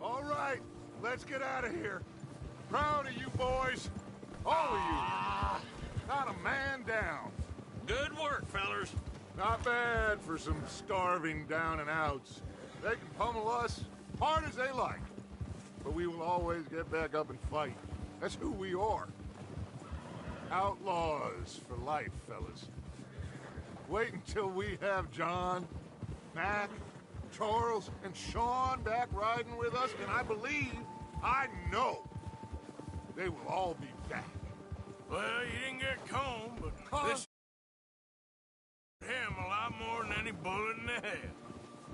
All right, let's get out of here. Proud of you boys. All of you. Not a man down. Good work, fellers. Not bad for some starving down and outs. They can pummel us hard as they like. But we will always get back up and fight. That's who we are. Outlaws for life, fellas. Wait until we have John, Mac, Charles, and Sean back riding with us, and I know, they will all be back. Well, you didn't get Combe, but this him a lot more than any bullet in the head.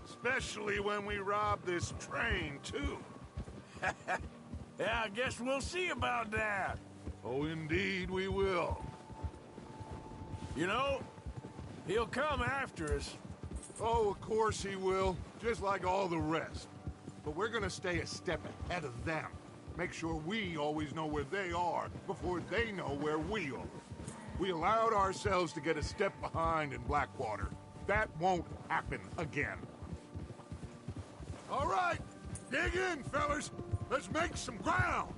Especially when we rob this train, too. Yeah, I guess we'll see about that. Oh, indeed we will. You know, he'll come after us. Oh, of course he will, just like all the rest. But we're gonna stay a step ahead of them. Make sure we always know where they are before they know where we are. We allowed ourselves to get a step behind in Blackwater. That won't happen again. All right, dig in, fellas. Let's make some ground.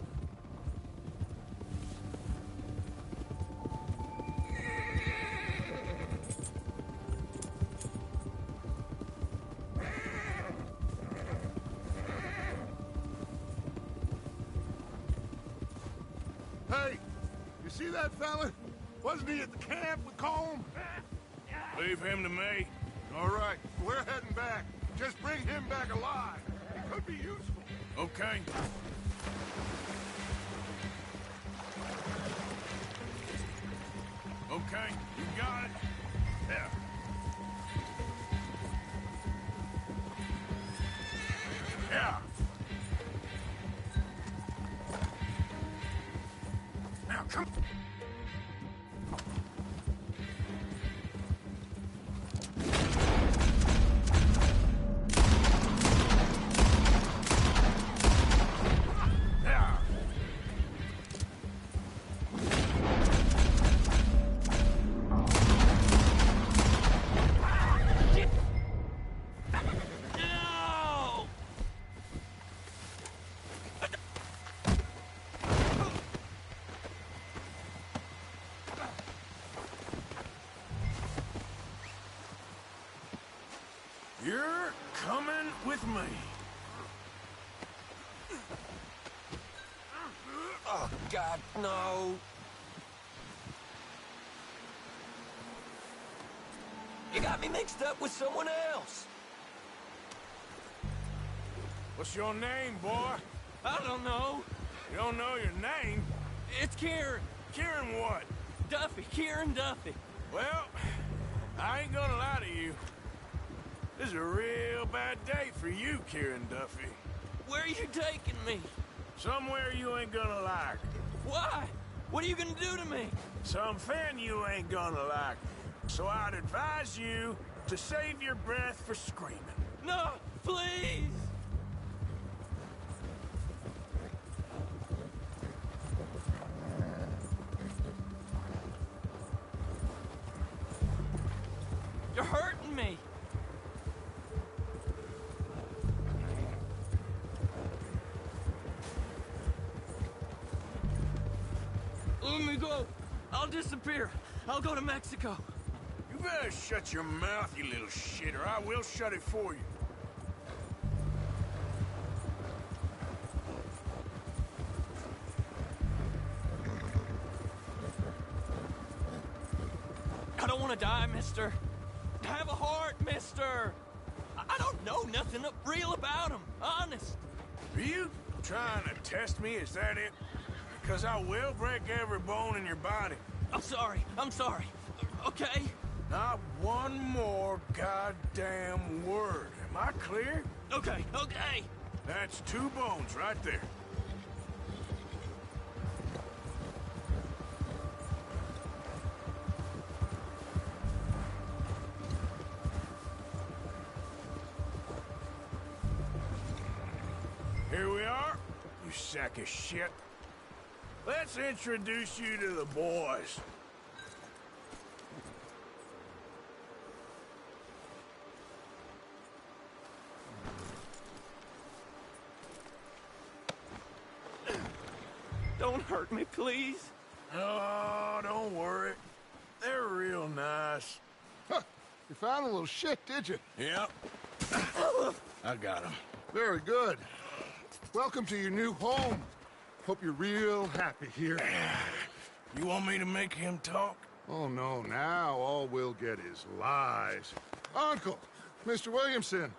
Hey, you see that fella? Wasn't he at the camp with Combe? Leave him to me. All right, we're heading back. Just bring him back alive. He could be useful. Okay. Okay, you got it. Yeah. Yeah. Now, come. You're coming with me. Oh, God, no. You got me mixed up with someone else. What's your name, boy? I don't know. You don't know your name? It's Kieran. Kieran what? Duffy. Kieran Duffy. Well, I ain't gonna lie to you. This is a real bad day for you, Kieran Duffy. Where are you taking me? Somewhere you ain't gonna like. Why? What are you gonna do to me? Something you ain't gonna like. So I'd advise you to save your breath for screaming. No, please! You're hurting me. Let me go. I'll disappear. I'll go to Mexico. You better shut your mouth, you little shit, or I will shut it for you. I don't want to die, mister. Have a heart, mister. I don't know nothing real about him, honest. Are you trying to test me? Is that it? Because I will break every bone in your body. I'm sorry. Okay? Not one more goddamn word. Am I clear? Okay. That's 2 bones right there. Here we are, you sack of shit. Let's introduce you to the boys. Don't hurt me, please. Oh, don't worry. They're real nice. Huh. You found a little shit, did you? Yep. I got him. Very good. Welcome to your new home. Hope you're real happy here. You want me to make him talk? Oh, no. Now all we'll get is lies. Uncle, Mr. Williamson,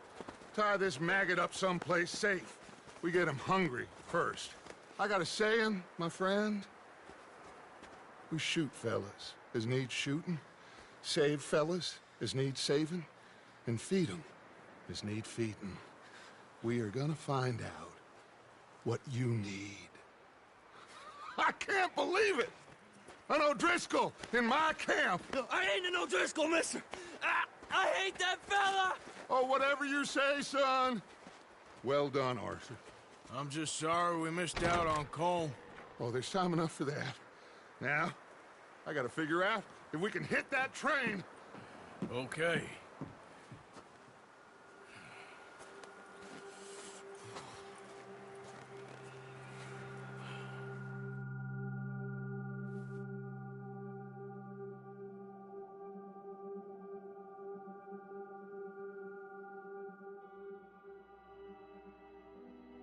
tie this maggot up someplace safe. We get him hungry first. I got a saying, my friend. We shoot fellas as need shooting, save fellas as need saving, and feed 'em as need feeding. We are gonna find out what you need. I can't believe it! An O'Driscoll in my camp! I ain't an O'Driscoll, mister! I hate that fella! Oh, whatever you say, son. Well done, Arthur. I'm just sorry we missed out on Cole. Oh, there's time enough for that. Now, I gotta figure out if we can hit that train. Okay.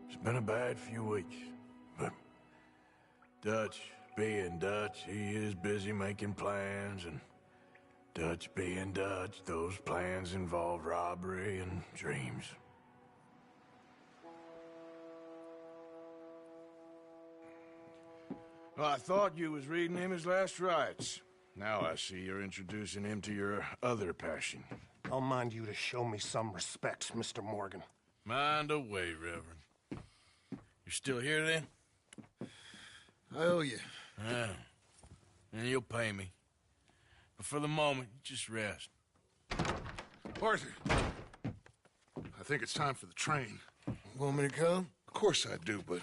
It's been a bad few weeks, but Dutch being Dutch, he is busy making plans, and Dutch being Dutch, those plans involve robbery and dreams. Well, I thought you was reading him his last rites. Now I see you're introducing him to your other passion. I'll mind you to show me some respect, Mr. Morgan. Mind away, Reverend. You still here, then? I owe you. Yeah. And you'll pay me. But for the moment, just rest. Arthur, I think it's time for the train. Want me to come? Of course I do, but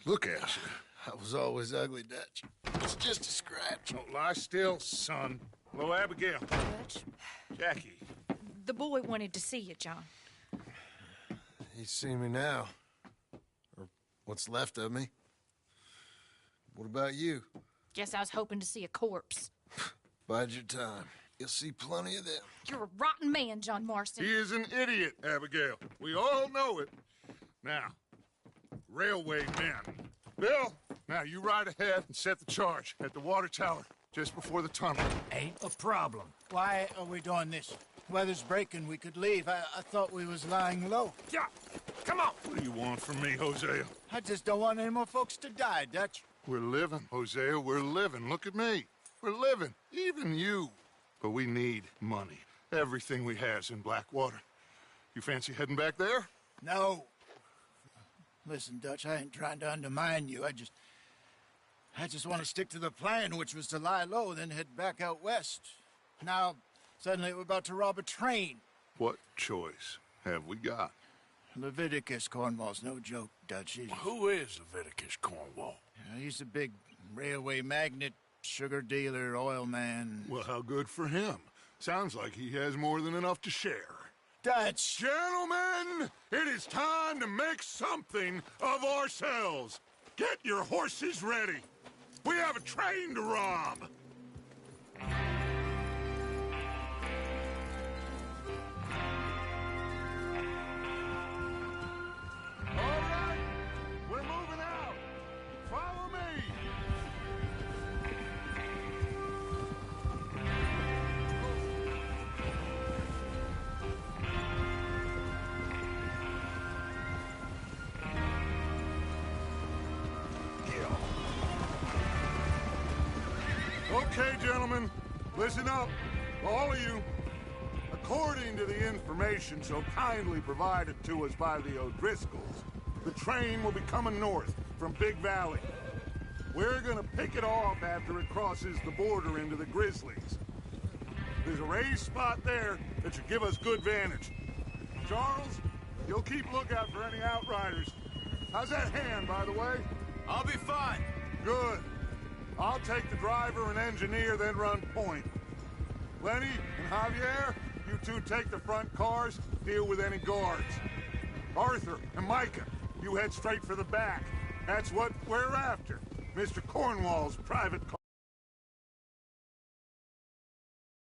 look at you. I was always ugly, Dutch. It's just a scratch. Don't lie still, son. Hello, Abigail. Dutch, Jackie. the boy wanted to see you, John. He's seen me now. Or what's left of me. What about you? Guess I was hoping to see a corpse. Bide your time. You'll see plenty of them. You're a rotten man, John Marston. He is an idiot, Abigail. We all know it. Now, railway men. Bill, now you ride ahead and set the charge at the water tower just before the tunnel. Ain't a problem. Why are we doing this? Weather's breaking. We could leave. I thought we was lying low. Yeah, come on. What do you want from me, Hosea? I just don't want any more folks to die, Dutch. We're living, Hosea. We're living. Look at me. We're living. Even you. But we need money. Everything we has in Blackwater. You fancy heading back there? No. Listen, Dutch, I ain't trying to undermine you. I just want to stick to the plan, which was to lie low, then head back out west. Now, suddenly we're about to rob a train. What choice have we got? Leviticus Cornwall's no joke, Dutch. Who is Leviticus Cornwall? He's a big railway magnate, sugar dealer, oil man. Well, how good for him. Sounds like he has more than enough to share. Dutch! Gentlemen, it is time to make something of ourselves. Get your horses ready. We have a train to rob. All right, we're moving out. Follow me. Okay, gentlemen, listen up, all of you. According to the information so kindly provided to us by the O'Driscolls, the train will be coming north from Big Valley. We're gonna pick it off after it crosses the border into the Grizzlies. There's a raised spot there that should give us good vantage. Charles, you'll keep lookout for any outriders. How's that hand, by the way? I'll be fine. Good. I'll take the driver and engineer, then run point. Lenny and Javier, you two take the front cars, deal with any guards. Arthur and Micah, you head straight for the back. That's what we're after. Mr. Cornwall's private car.